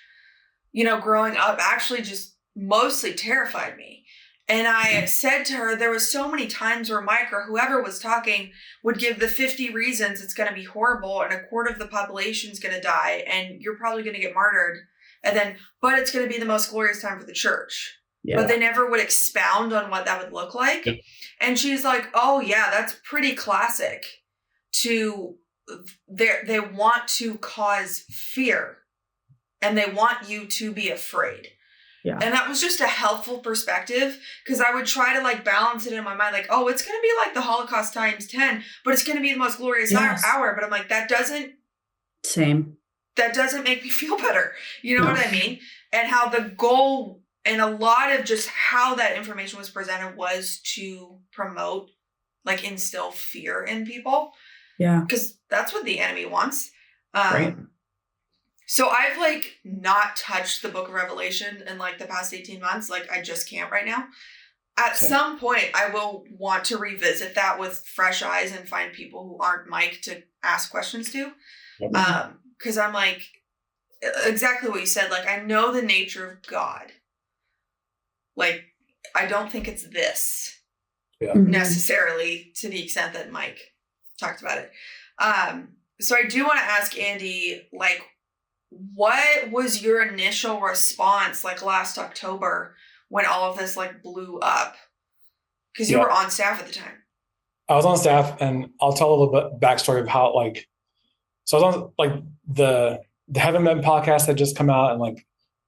growing up actually just mostly terrified me. And I said to her, there was so many times where Mike or whoever was talking would give the 50 reasons it's going to be horrible and a quarter of the population is going to die and you're probably going to get martyred. And then, but it's going to be the most glorious time for the church. Yeah. But they never would expound on what that would look like. Yeah. And she's like, oh yeah, that's pretty classic. They want to cause fear and they want you to be afraid. Yeah. And that was just a helpful perspective because I would try to balance it in my mind. Oh, it's going to be like the Holocaust times 10, but it's going to be the most glorious hour. But I'm like, that doesn't make me feel better. You know what I mean? And how the goal and a lot of just how that information was presented was to promote, instill fear in people. Yeah. Because that's what the enemy wants. Right. So I've not touched the book of Revelation in the past 18 months. I just can't right now. At some point, I will want to revisit that with fresh eyes and find people who aren't Mike to ask questions to. Because I'm exactly what you said. I know the nature of God. I don't think it's this necessarily to the extent that Mike talked about it. So I do want to ask Andy, what was your initial response last October when all of this blew up? Because you were on staff at the time. I was on staff, and I'll tell a little bit backstory of how so I was on the Heaven Men podcast had just come out, and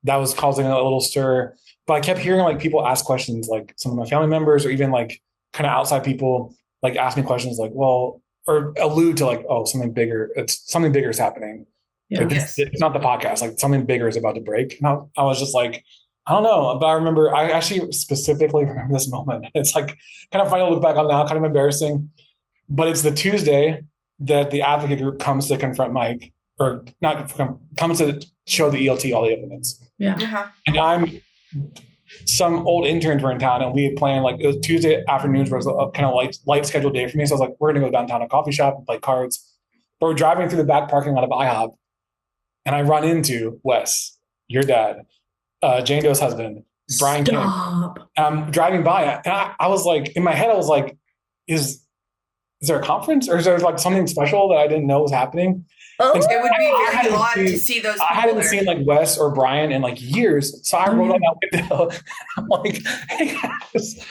that was causing a little stir. But I kept hearing people ask questions, some of my family members or even kind of outside people ask me questions or allude to oh, something bigger. Something bigger is happening. Yeah. It's not the podcast. Something bigger is about to break. And I was just I don't know. But I actually specifically remember this moment. It's kind of funny to look back on now, kind of embarrassing. But it's the Tuesday that the advocate group comes to confront Mike, or not comes to show the ELT all the evidence. Yeah. Uh-huh. And some old interns were in town, and we had planned it was Tuesday afternoons was a kind of light scheduled day for me. So I was we're going to go downtown to a coffee shop and play cards. But we're driving through the back parking lot of IHOP. And I run into Wes, your dad, Jane Doe's husband, Brian Kim. I'm driving by, and I was in my head, I was is there a conference, or is there something special that I didn't know was happening? Oh, it would be very odd to see those people. I hadn't seen Wes or Brian in years, so I rolled on that window. I'm hey guys,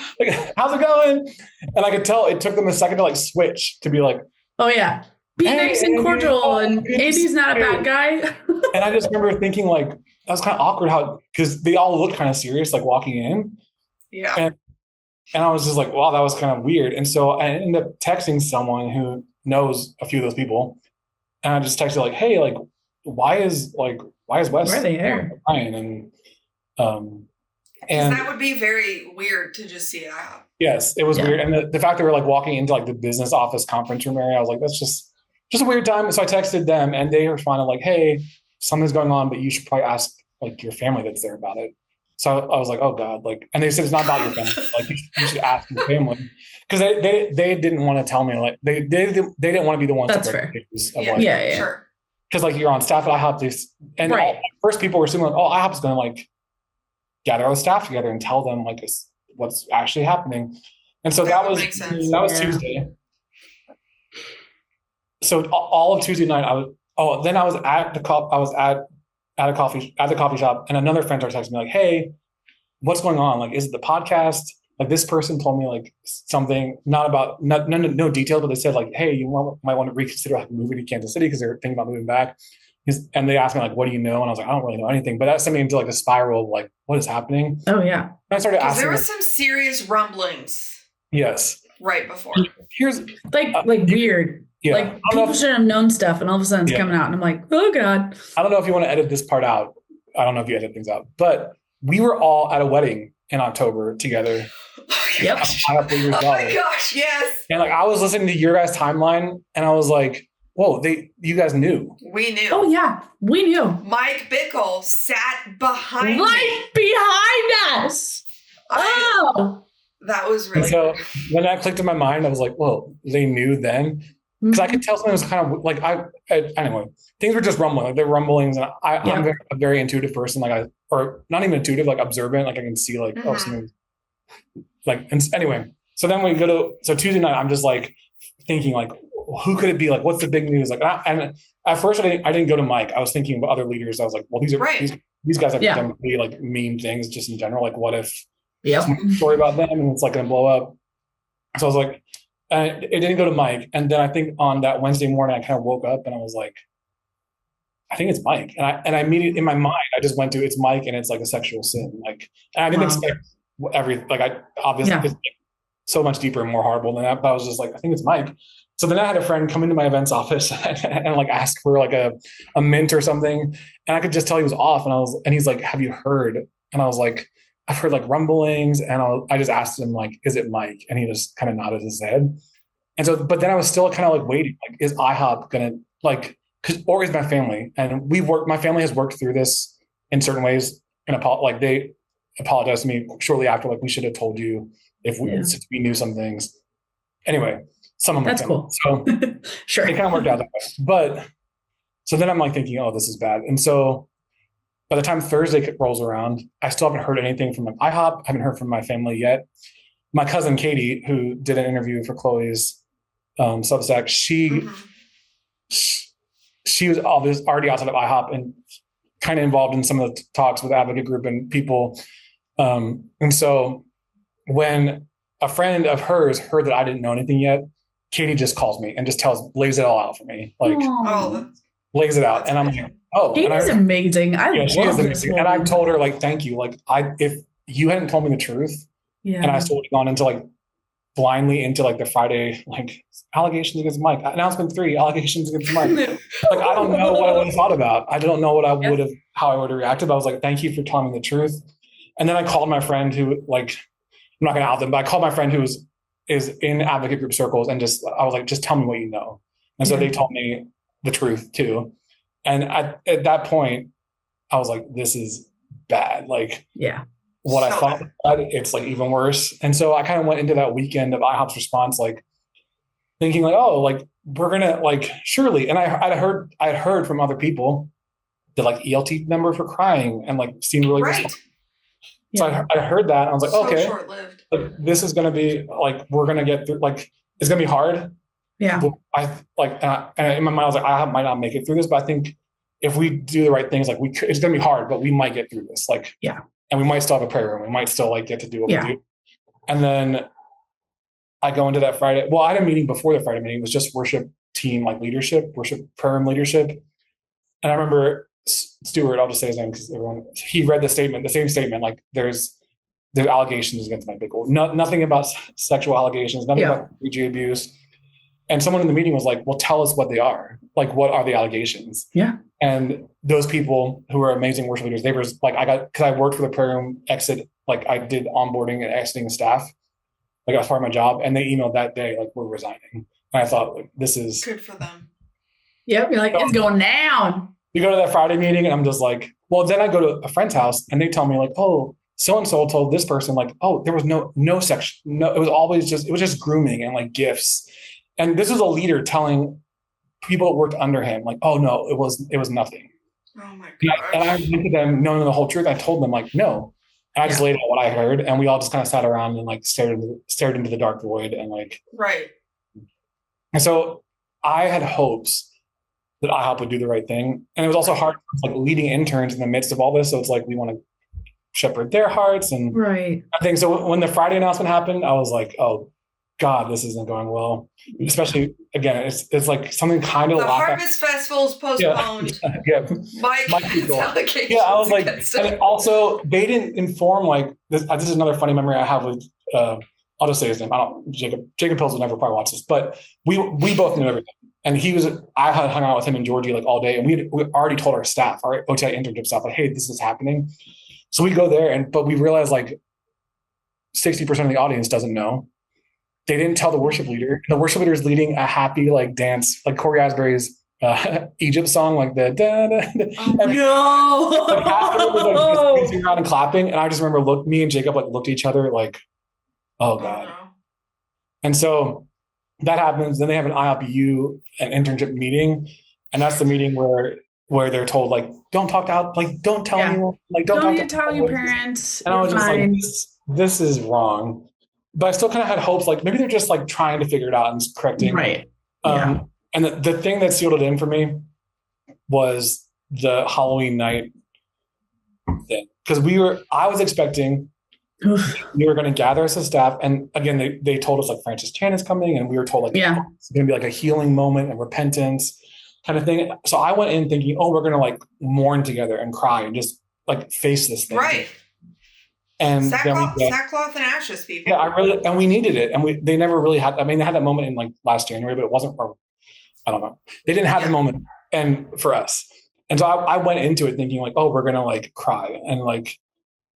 how's it going? And I could tell it took them a second to switch to be oh yeah. Be nice and cordial, and Andy's not a bad guy. And I just remember thinking that was kind of awkward because they all looked kind of serious, walking in. Yeah. And I was just wow, that was kind of weird. And so I ended up texting someone who knows a few of those people. And I just texted hey, why is Wes? Why are they there? And that would be very weird to just see it out. Yes, it was weird. And the fact that we're walking into the business office conference room area, I was that's just a weird time. So I texted them, and they responded hey, something's going on, but you should probably ask your family that's there about it. So I was oh God, and they said it's not about your family. You should ask your family, because they didn't want to tell me they didn't want to be the ones. That's to fair. Yeah, sure. Because you're on staff at IHOP, and first people were assuming oh, IHOP is going to gather all the staff together and tell them what's actually happening. And so that was Tuesday. So all of Tuesday night, I was at the coffee shop, and another friend started texting me hey, what's going on? Is it the podcast? This person told me something not about no detail, but they said hey, you might want to reconsider moving to Kansas City because they're thinking about moving back. And they asked me what do you know? And I was I don't really know anything. But that sent me into a spiral of what is happening. Oh yeah. And I started asking. There was some serious rumblings. Yes. Right before. Here's weird. Yeah. People should have known stuff, and all of a sudden it's coming out, and I'm oh God. I don't know if you want to edit this part out. I don't know if you edit things out, but we were all at a wedding in October together. Yep. Oh my gosh, yes. And I was listening to your guys' timeline, and I was whoa, you guys knew. We knew. Oh yeah, we knew. Mike Bickle sat behind behind us. That was really and so when that clicked in my mind, I was like, well, they knew then. Because I could tell something was kind of like, anyway, things were just rumbling, like they're rumblings. And I'm a very intuitive person, or not even intuitive, like observant, like I can see like, oh, something like, and anyway. So then we so Tuesday night, I'm just like thinking like, who could it be? Like, what's the big news? Like, and at first I didn't go to Mike. I was thinking about other leaders. I was like, well, these guys have done really like mean things just in general. Like, what if story about them and it's like going to blow up? So I was like, it didn't go to Mike. And then I think on that Wednesday morning, I kind of woke up and I was like, I think it's Mike. And I immediately in my mind, I just went to, it's Mike and it's like a sexual sin. Like, and I didn't expect obviously it's so much deeper and more horrible than that. But I was just like, I think it's Mike. So then I had a friend come into my events office and like ask for like a mint or something. And I could just tell he was off. And he's like, have you heard? And I was like, I've heard like rumblings. And I just asked him like, is it Mike? And he just kind of nodded his head. And so, but then I was still kind of like waiting, like, is IHOP going to like, or is my family? And my family has worked through this in certain ways. And they apologized to me shortly after, like, we should have told you since we knew some things. Anyway, some of them. That's cool. So sure. It kind of worked out that way. But so then I'm like thinking, oh, this is bad. And so by the time Thursday rolls around, I still haven't heard anything from IHOP. I haven't heard from my family yet. My cousin Katie, who did an interview for Chloe's Substack, she was already outside of IHOP and kind of involved in some of the talks with Advocate Group and people. And so when a friend of hers heard that I didn't know anything yet, Katie just calls me and just lays it all out for me. Like, lays it out. And I'm like, oh. Katie's amazing. She is amazing. And I told her, like, thank you. Like, if you hadn't told me the truth and I still gone into like blindly into like the Friday, like allegations against Mike, announcement 3, allegations against Mike. Like, I don't know what I would have thought about. I don't know what I would have, how I would have reacted. But I was like, thank you for telling me the truth. And then I called my friend who, like, I'm not going to out them, but I called my friend who is in Advocate Group circles and I was like, just tell me what you know. And so they told me the truth too. And at that point, I was like, this is bad. Like, what I thought, it's like even worse. And so I kind of went into that weekend of IHOP's response, like thinking like, oh, like we're going to like, surely. And I had heard from other people that like ELT members were crying and like seemed really responsive. So I heard that. And I was like, okay, short-lived. Like, this is going to be like, we're going to get through, like, it's going to be hard. Yeah. But and in my mind, I was like, I might not make it through this, but I think if we do the right things, like it's going to be hard, but we might get through this. Like, and we might still have a prayer room. We might still like get to do what we do. And then I go into that Friday. Well, I had a meeting before the Friday meeting. It was just worship team, like leadership, worship prayer room leadership. And I remember Stuart, I'll just say his name because he read the same statement, like there's allegations against my people. Nothing about sexual allegations, nothing about PG abuse. And someone in the meeting was like, well, tell us what they are. Like, what are the allegations? Yeah. And those people who are amazing worship leaders, they were like, because I worked for the prayer room exit, like I did onboarding and exiting staff, like as part of my job. And they emailed that day, like, we're resigning. And I thought, like, this is good for them. Yep. You're like, it's going down. You go to that Friday meeting and I'm just like, well, then I go to a friend's house and they tell me like, oh, so-and-so told this person like, oh, there was no sex. No, it was just grooming and like gifts. And this was a leader telling people that worked under him, like, oh no, it was nothing. Oh my God. And I went to them knowing the whole truth. I told them like, no. And I just laid out what I heard. And we all just kind of sat around and like stared into the dark void and like. Right. And so I had hopes that IHOP would do the right thing. And it was also hard, like leading interns in the midst of all this. So it's like, we want to shepherd their hearts. And I think so when the Friday announcement happened, I was like, oh God, this isn't going well. Especially again, it's like something kind of the Harvest Festival's postponed. Yeah. Mike I was like, and also they didn't inform like this. This is another funny memory I have with I'll just say his name. Jacob Pills will never probably watch this, but we both knew everything. And I had hung out with him in Georgia like all day, and we already told our staff, our OTI internship staff, like, hey, this is happening. So we go there, but we realized like 60% of the audience doesn't know. They didn't tell the worship leader. The worship leader is leading a happy like dance, like Corey Asbury's Egypt song, like the da da. No. Like, was like dancing around and clapping, and I just remember me and Jacob like looked at each other like oh God. And so that happens. Then they have an IHOPU, an internship meeting. And that's the meeting where they're told, like, don't talk out, like, don't tell anyone, like, don't talk need to tell your anyone. parents. And I was just like, this is wrong. But I still kind of had hopes, like, maybe they're just like trying to figure it out and correcting. Right. And the thing that sealed it in for me was the Halloween night thing. Because I was expecting we were going to gather as a staff. And again, they told us, like, Francis Chan is coming. And we were told, like, it's going to be like a healing moment and repentance kind of thing. So I went in thinking, oh, we're going to like mourn together and cry and just like face this thing. Right. And sackcloth and ashes, people. Yeah, and we needed it. And they never really had, I mean, they had that moment in like last January, but it wasn't, I don't know. They didn't have the moment and for us. And so I went into it thinking like, oh, we're going to like cry and like,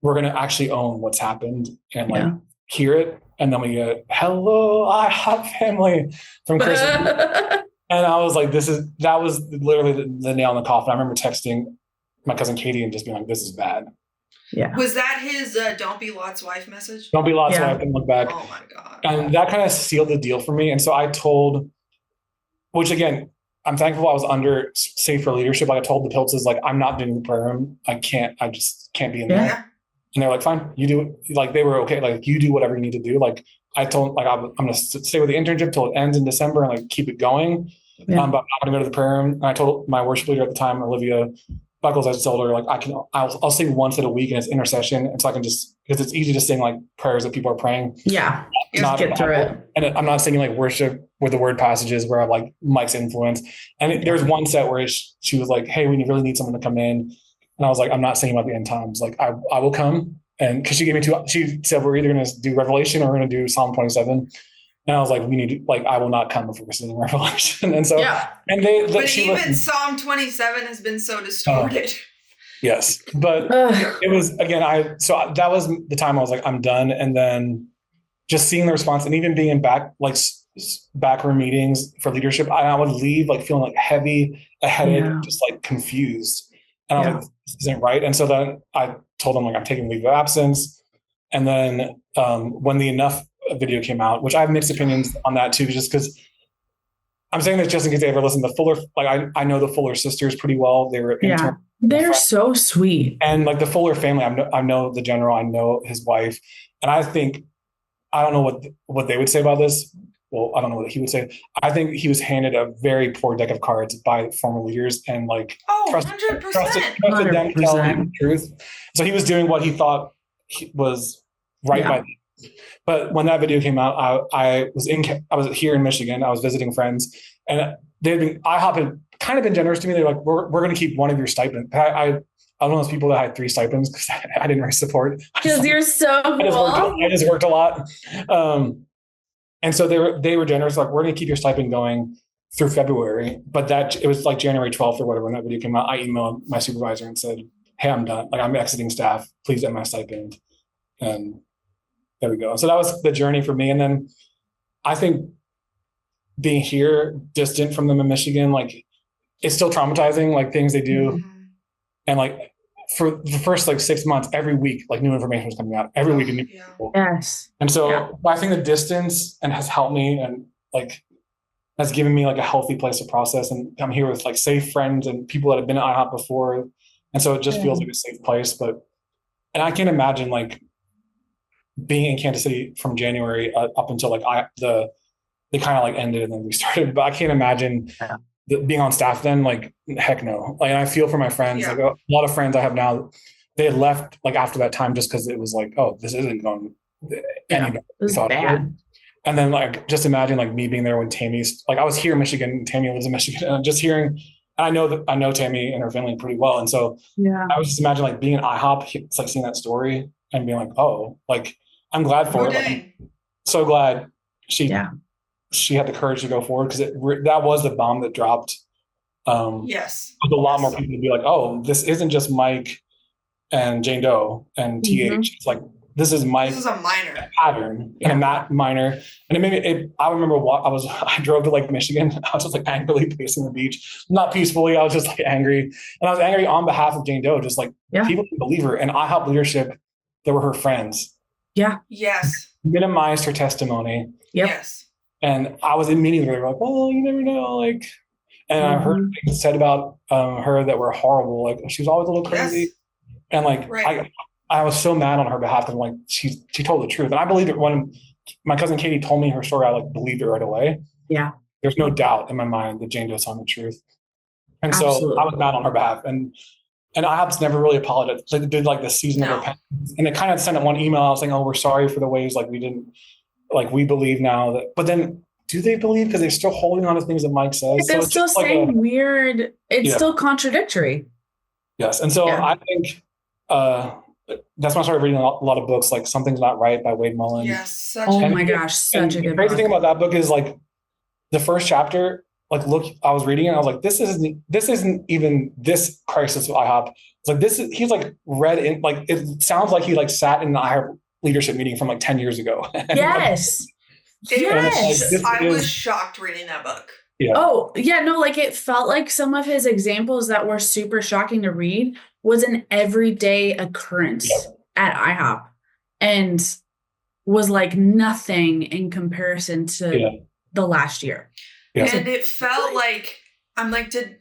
we're going to actually own what's happened and like hear it. And then we get, hello, IHOP family from Christmas. And I was like, that was literally the nail in the coffin. I remember texting my cousin Katie and just being like, this is bad. Yeah. Was that his don't be Lot's wife message? Don't be Lot's wife and look back. Oh my God. And that kind of sealed the deal for me. And so I told, which again, I'm thankful I was under Safe for Leadership. Like I told the Piltzes, like, I'm not doing the prayer room. I just can't be in there. Yeah. And they're like, fine, you do it. Like they were okay. Like you do whatever you need to do. Like I told, like, I'm going to stay with the internship till it ends in December and like keep it going. But I'm not going to go to the prayer room. And I told my worship leader at the time, Olivia Buckles, I told her, like, I'll sing once at a week and it's intercession. And so I can just, because it's easy to sing like prayers that people are praying. Yeah. Just get through it. And I'm not singing like worship with the word passages where I have like Mike's influence. And there's one set where she was like, hey, we really need someone to come in. And I was like, I'm not singing about the end times. Like I will come. And because she gave me she said, we're either going to do Revelation or we're going to do Psalm 27. And I was like, we need to, like, I will not come before we're singing Revelation. And so, and but even Psalm 27 has been so distorted. Yes. But it was, again, so that was the time I was like, I'm done. And then just seeing the response and even being in backroom meetings for leadership, I would leave like feeling like heavy, a headache, just like confused. And I was like, this isn't right. And so then I told them, like, I'm taking leave of absence. And then when the Enough video came out, which I have mixed opinions on that too, just because I'm saying this just in case they ever listen to Fuller. Like I know the Fuller sisters pretty well. They were they're so sweet. And like the Fuller family, I know the general, I know his wife. And I think, I don't know what they would say about this. Well, I don't know what he would say. I think he was handed a very poor deck of cards by former leaders and like 100%. trusted them to tell him the truth. So he was doing what he thought was right by them. But when that video came out, I was here in Michigan. I was visiting friends, and IHOP had kind of been generous to me. They're like, we're going to keep one of your stipends. I'm one of those people that had 3 stipends because I didn't really support. Because you're so cool. I just worked a lot. And so they were generous. Like, we're going to keep your stipend going through February. But it was like January 12th or whatever when that video came out. I emailed my supervisor and said, hey, I'm done. Like, I'm exiting staff. Please end my stipend. And there we go. So that was the journey for me. And then I think being here, distant from them in Michigan, like, it's still traumatizing, like things they do. Mm-hmm. And like for the first like 6 months, every week, like new information was coming out every week. New people. Yes. And so I think the distance and has helped me and like has given me like a healthy place to process. And I'm here with like safe friends and people that have been at IHOP before. And so it just feels like a safe place. And I can't imagine like being in Kansas City from January up until like they kind of like ended and then we started, but I can't imagine being on staff then, like, heck no. Like, I feel for my friends, like a lot of friends I have now, they had left like after that time, just cause it was like, oh, this isn't going anybody thought it would. And then like, just imagine like me being there when Tammy's like, I was here in Michigan and Tammy lives in Michigan and just hearing, I know Tammy and her family pretty well. And so I was just imagine like being an IHOP, it's like seeing that story and being like, oh, like, I'm glad for it. Like, so glad she had the courage to go forward because that was the bomb that dropped. Yes. With a lot more people to be like, oh, this isn't just Mike and Jane Doe and TH. It's like, this is Mike. This is a minor pattern and a Matt minor. And it made me, I remember I drove to like Michigan. I was just like angrily pacing the beach, not peacefully. I was just like angry. And I was angry on behalf of Jane Doe, just like people didn't believe her and IHOP leadership that were her friends. Yeah. Yes. minimized her testimony. Yep. Yes. And I was immediately like, well, you never know. Like, and I heard things said about her that were horrible. Like she was always a little crazy. Yes. And like, I was so mad on her behalf because like she told the truth. And I believed it when my cousin Katie told me her story. I like believed it right away. Yeah. There's no doubt in my mind that Jane was telling the truth. And so I was mad on her behalf. And IHOP's never really apologized. Like, they did like the season of repentance. And it kind of sent out one email. I was saying, oh, we're sorry for the ways like we didn't, like we believe now that, but then do they believe? Because they're still holding on to things that Mike says. They're still saying weird. It's still contradictory. Yes. And so I think that's when I started reading a lot of books, like Something's Not Right by Wade Mullen. Yes. My gosh. Such a good book. The crazy thing about that book is like the first chapter, like, look, I was reading it. And I was like, this isn't even this crisis of IHOP. It's like, he's like read in, like, it sounds like he like sat in the IHOP leadership meeting from like 10 years ago. Yes. Yes. I was shocked reading that book. Yeah. Oh, yeah. No, like it felt like some of his examples that were super shocking to read was an everyday occurrence at IHOP and was like nothing in comparison to the last year. Yeah. And it felt like, I'm like, did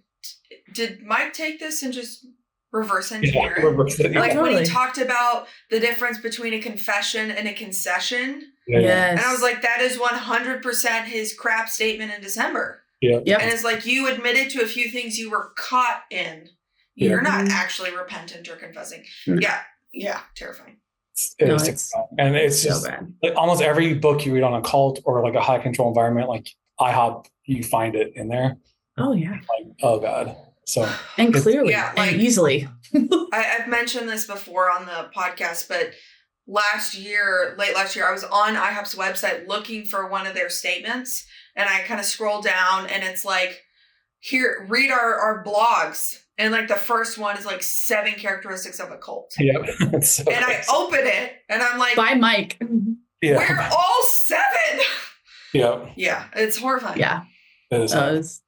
Mike take this and just reverse engineer it? Like when he talked about the difference between a confession and a concession. Yes. And I was like, that is 100% his crap statement in December. Yeah. Yep. And it's like, you admitted to a few things you were caught in. You're not actually repentant or confessing. Yeah. Terrifying. And it's just bad. Like almost every book you read on a cult or like a high control environment, like IHOP, you find it in there. Oh yeah. Like, oh God. So and clearly and easily. I've mentioned this before on the podcast, but late last year, I was on IHOP's website looking for one of their statements, and I kind of scroll down, and it's like, here, read our blogs. And like the first one is like 7 characteristics of a cult. Yeah. So and I open it and I'm like, by Mike. Yeah. We're all 7. Yeah. Yeah. It's horrifying. Yeah. It's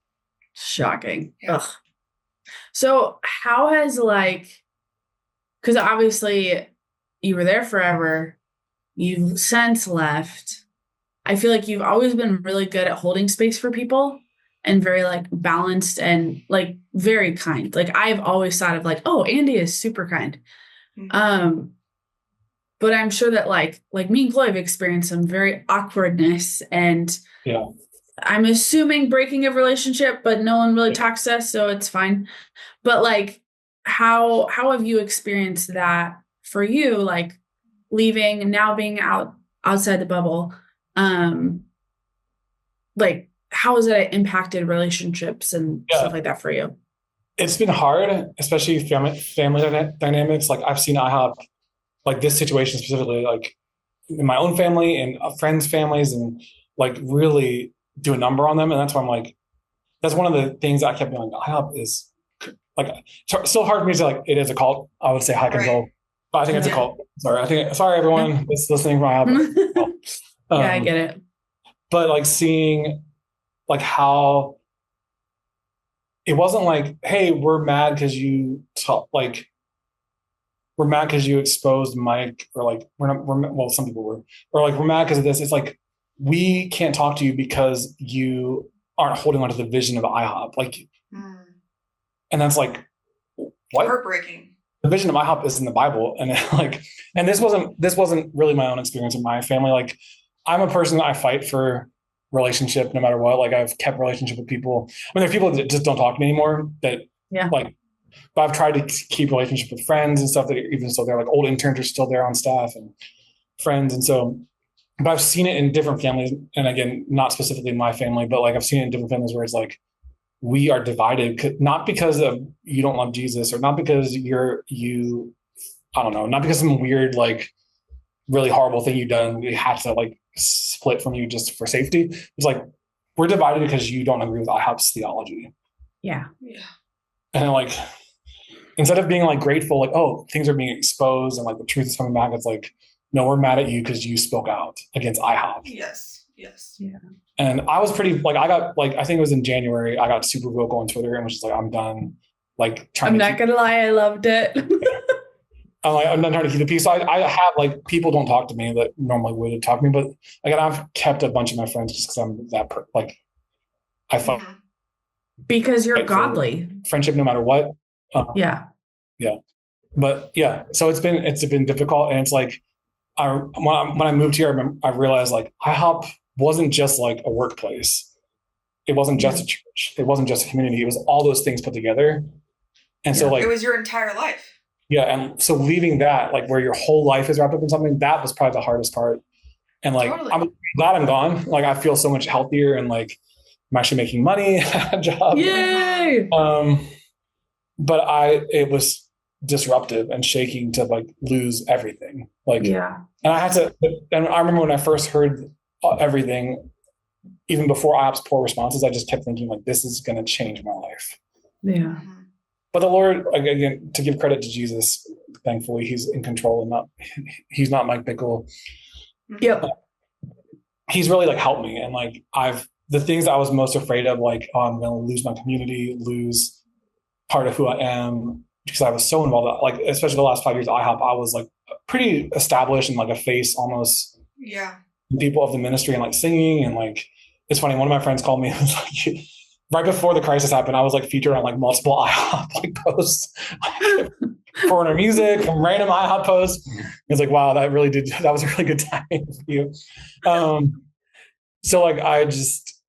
shocking. Yeah. Ugh. So how has because obviously you were there forever, you've since left. I feel like you've always been really good at holding space for people. And very like balanced and like very kind. Like I've always thought of like, oh, Andy is super kind. Mm-hmm. But I'm sure that like me and Chloe have experienced some very awkwardness and I'm assuming breaking of relationship, but no one really talks to us, so it's fine. But like, how have you experienced that for you? Like leaving and now being outside the bubble, like. How has it impacted relationships and stuff like that for you? It's been hard, especially family dynamics. Like I've seen IHOP, like this situation specifically, like in my own family and friends' families, and like really do a number on them. And that's why I'm like, that's one of the things I kept being like, IHOP is like still hard for me to say like it is a cult. I would say high control, but I think it's a cult. Sorry everyone that's listening from IHOP. I get it. But like seeing like how it wasn't like, hey, we're mad because we're mad because you exposed Mike, or like some people were, or like we're mad because of this. It's like we can't talk to you because you aren't holding on to the vision of IHOP. Like, and that's like what? Heartbreaking. The vision of IHOP is in the Bible, and and this wasn't really my own experience in my family. Like, I'm a person that I fight for relationship no matter what. Like I've kept relationship with people. I mean, there are people that just don't talk to me anymore but I've tried to keep relationship with friends and stuff that are even still there. Like old interns are still there on staff and friends. And so, but I've seen it in different families. And again, not specifically my family, but like I've seen it in different families where it's like, we are divided, not because of you don't love Jesus or not because I don't know, not because of some weird, like really horrible thing you've done. We have to like split from you just for safety. It's like we're divided because you don't agree with IHOP's theology. Yeah. And like instead of being like grateful, like, oh, things are being exposed and like the truth is coming back, it's like, no, we're mad at you because you spoke out against IHOP. Yes. Yeah. And I was pretty like I think it was in January, I got super vocal on Twitter and was just like, I'm done. Like I'm not gonna lie, I loved it. I'm not trying to keep the peace. So I have like people don't talk to me that normally would talk to me, but like I've kept a bunch of my friends just because I'm that like I fight because you're for godly. friendship no matter what. Yeah. But yeah, so it's been difficult, and it's like when I moved here, I realized like IHOP wasn't just like a workplace. It wasn't just a church. It wasn't just a community. It was all those things put together. And so like it was your entire life. Yeah. And so leaving that, like where your whole life is wrapped up in something, that was probably the hardest part. And like, totally. I'm glad I'm gone. Like, I feel so much healthier and like I'm actually making money at a job. Yay. But it was disruptive and shaking to like lose everything. Like, and I had to, and I remember when I first heard everything, even before IHOP's poor responses, I just kept thinking like, this is going to change my life. Yeah. But the Lord, again, to give credit to Jesus, thankfully, he's in control and he's not Mike Bickle. Yep. He's really like helped me. And like, the things I was most afraid of, like, oh, I'm going to lose my community, lose part of who I am, because I was so involved, like, especially the last 5 years at IHOP, I was like pretty established and like a face almost. Yeah. People of the ministry and like singing. And like, it's funny. One of my friends called me and was like, right before the crisis happened, I was like featured on like multiple IHOP like posts, like, foreigner music, from random IHOP posts. It's like, wow, that was a really good time for you. So like,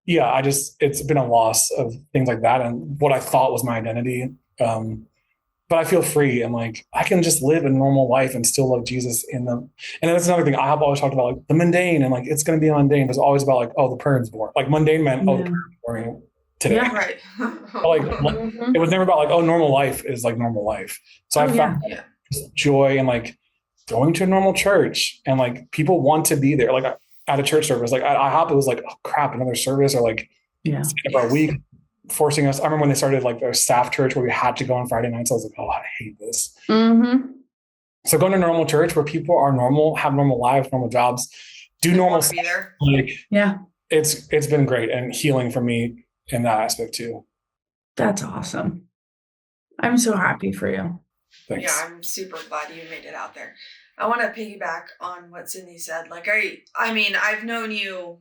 it's been a loss of things like that and what I thought was my identity. But I feel free and like I can just live a normal life and still love Jesus in them. And that's another thing IHOP always talked about, like the mundane, and like it's going to be mundane. But it's always about like, oh, the Purim's boring. Like mundane meant, oh, the Purim's boring today. Yeah, right. Like it was never about like, oh, normal life is like normal life. So I found joy in like going to a normal church, and like people want to be there. Like at a church service, like at IHOP, it was like, oh crap, another service, or like our week forcing us. I remember when they started like their staff church where we had to go on Friday nights. I was like, oh, I hate this. Mm-hmm. So going to a normal church where people are normal, have normal lives, normal jobs, do normal stuff. Like, it's been great and healing for me in that aspect too. That's awesome. I'm so happy for you. Thanks. Yeah, I'm super glad you made it out there. I want to piggyback on what Sydney said. Like, I mean, I've known you,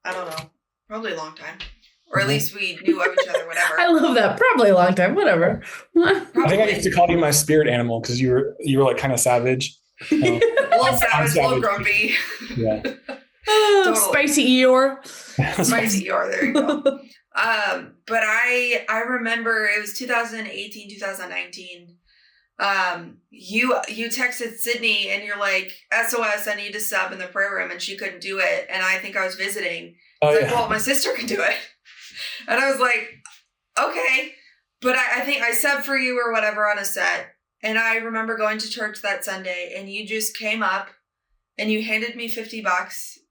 I don't know, probably a long time. Or at least we knew of each other, whatever. I love that. Probably a long time, whatever. I think I used to call you my spirit animal because you were like kind of savage. A little savage, a little grumpy. Yeah. Totally. Spicy Eeyore. Spicy Eeyore, there you go. But I remember it was 2018, 2019. You texted Sydney and you're like, SOS, I need to sub in the prayer room, and she couldn't do it. And I think I was visiting. Well, my sister can do it. And I was like, okay. But I think I subbed for you or whatever on a set. And I remember going to church that Sunday, and you just came up and you handed me $50.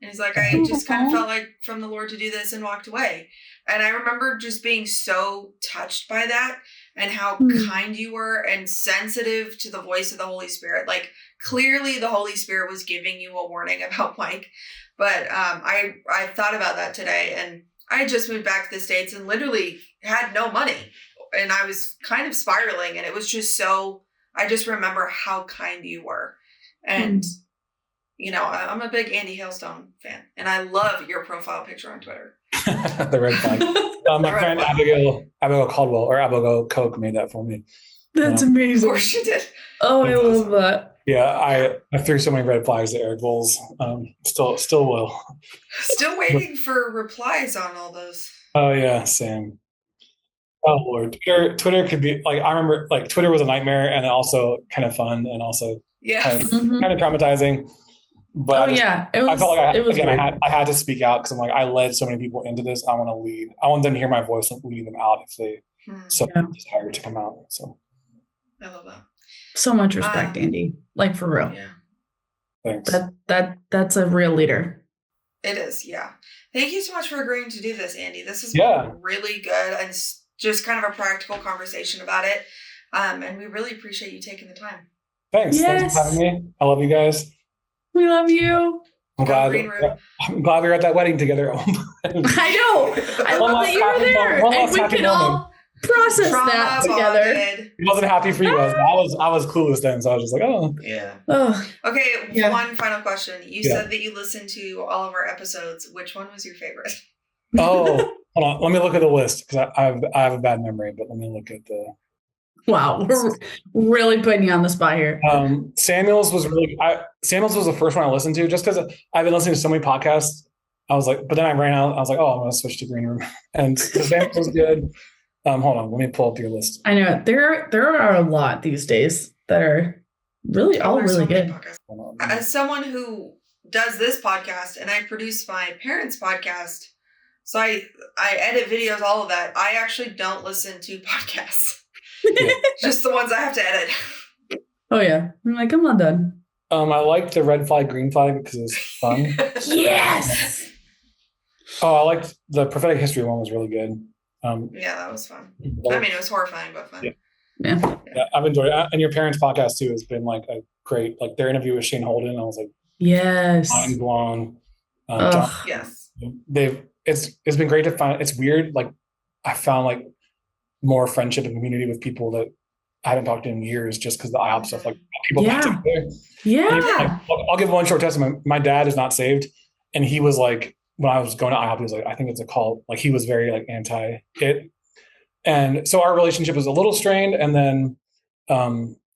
And he's like, I just kind of felt like from the Lord to do this, and walked away. And I remember just being so touched by that and how kind you were and sensitive to the voice of the Holy Spirit. Like clearly the Holy Spirit was giving you a warning about Mike. But I thought about that today, and I just moved back to the States and literally had no money, and I was kind of spiraling, and it was just I just remember how kind you were. And, you know, I'm a big Andy Hailstone fan, and I love your profile picture on Twitter. The red flag. My friend Abigail Caldwell, or Abigail Koch, made that for me. That's amazing. Of course she did. Oh, I love that. Yeah, I threw so many red flags at Eric Bowles. Still will. Still waiting for replies on all those. Oh yeah, same. Oh Lord, Twitter could be like, I remember like Twitter was a nightmare, and also kind of fun, and also kind of traumatizing. But I felt like I had to speak out because I'm like, I led so many people into this. I want to lead. I want them to hear my voice and lead them out if they desire to come out. So I love that. So much respect, Andy. Like for real. Yeah. Thanks. That's a real leader. It is, yeah. Thank you so much for agreeing to do this, Andy. This is really good, and just kind of a practical conversation about it. And we really appreciate you taking the time. Thanks. Yes. Thanks for having me. I love you guys. We love you. I'm glad we were at that wedding together. I know. I love that you were there. And we can all process that together. bonded. It wasn't happy for you guys. I was clueless then, so I was just like, oh. Yeah. Oh, Okay, Yeah. one final question. You Yeah. said that you listened to all of our episodes. Which one was your favorite? Oh, hold on. Let me look at the list because I have a bad memory, but let me look at the. wow. We're really putting you on the spot here. Samuel's was Samuel's was the first one I listened to just because I've been listening to so many podcasts. I was like, but then I ran out. I was like, oh, I'm going to switch to Green Room. And Samuel's was good. Hold on. Let me pull up your list. I know there are a lot these days that are really all There's really so many good. podcasts. As someone who does this podcast and I produce my parents' podcast, so I edit videos, all of that. I actually don't listen to podcasts. Just the ones I have to edit. Oh yeah. I'm like, I'm not done. I liked the red flag, green flag because it was fun. Yes. Oh, I liked the prophetic history one was really good. Yeah, that was fun. I mean, it was horrifying, but fun. Yeah. I've enjoyed it. And your parents' podcast too has been like a great, like their interview with Shane Holden. I was like, Yes. mind blown. Yes. It's been great to find. It's weird. Like I found like more friendship and community with people that I hadn't talked to in years just because the IHOP stuff. Like people got together. Yeah. I'll give one short testimony. My dad is not saved, and he was like, when I was going to IHOP, he was like, I think it's a cult. Like he was very like anti it, and so our relationship was a little strained. And then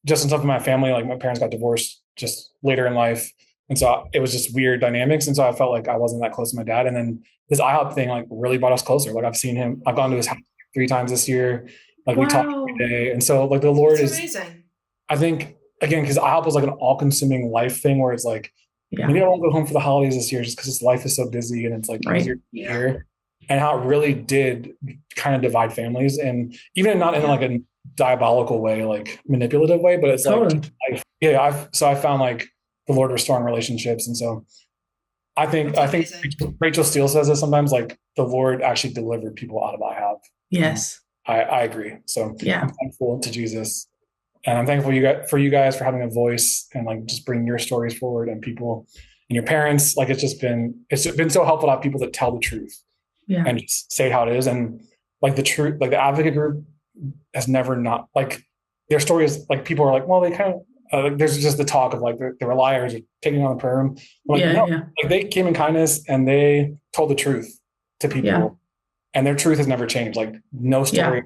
just in stuff with my family, like my parents got divorced just later in life, and so it was just weird dynamics. And so I felt like I wasn't that close to my dad. And then this IHOP thing like really brought us closer. Like I've seen him. I've gone to his house 3 times this year. Like we talk every day. And so like the Lord That's is amazing. I think again, because IHOP was like an all-consuming life thing where it's like, maybe I won't go home for the holidays this year just because his life is so busy and it's like easier to be here. And how it really did kind of divide families, and even not in like a diabolical way, like manipulative way, but it's like I found like the Lord restoring relationships. And so I think Rachel Steele says this sometimes, like the Lord actually delivered people out of IHOP. Yes. I agree. So I'm thankful to Jesus, and I'm thankful for you guys for having a voice and like just bringing your stories forward, and people and your parents. Like it's been so helpful to have people that tell the truth and just say how it is. And like the truth, like the advocate group has never not like their stories. Like people are like, well, they kind of there's just the talk of like they were liars or taking on the prayer room. Like, like they came in kindness and they told the truth to people. And their truth has never changed. Like no story.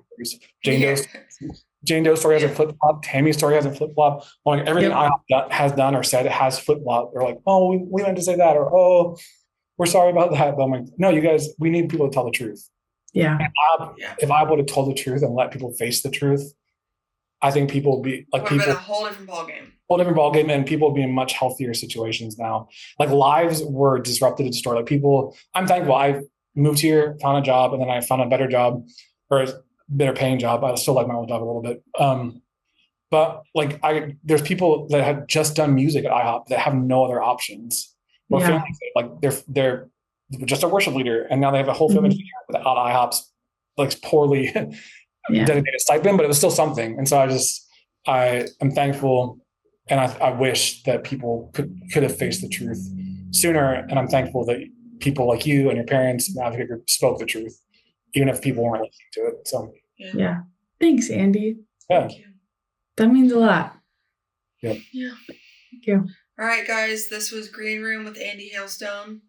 Jane Doe's story hasn't flip flop. Tammy's story hasn't flip flop. Like everything I has done or said has flip flop. They're like, oh, we meant to say that, or oh, we're sorry about that. But I'm like, no, you guys, we need people to tell the truth. Yeah. If I would have told the truth and let people face the truth, I think people would be like been a whole different ballgame, and people would be in much healthier situations now. Like lives were disrupted and destroyed. Like people, I'm thankful. I moved here, found a job, and then I found a better job or a better paying job. I still like my old job a little bit. But like there's people that have just done music at IHOP that have no other options. Or families, like they're just a worship leader, and now they have a whole family without IHOP's like poorly dedicated stipend, but it was still something. And so I am thankful, and I wish that people could have faced the truth sooner. And I'm thankful that people like you and your parents and the advocate group spoke the truth, even if people weren't listening to it. So thanks, Andy. Thank you. That means a lot. Yeah. Thank you. All right, guys, this was Green Room with Andy Hailstone.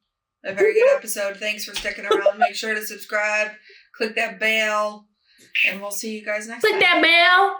A very good episode. Thanks for sticking around. Make sure to subscribe, click that bell, and we'll see you guys next time. Click that bell.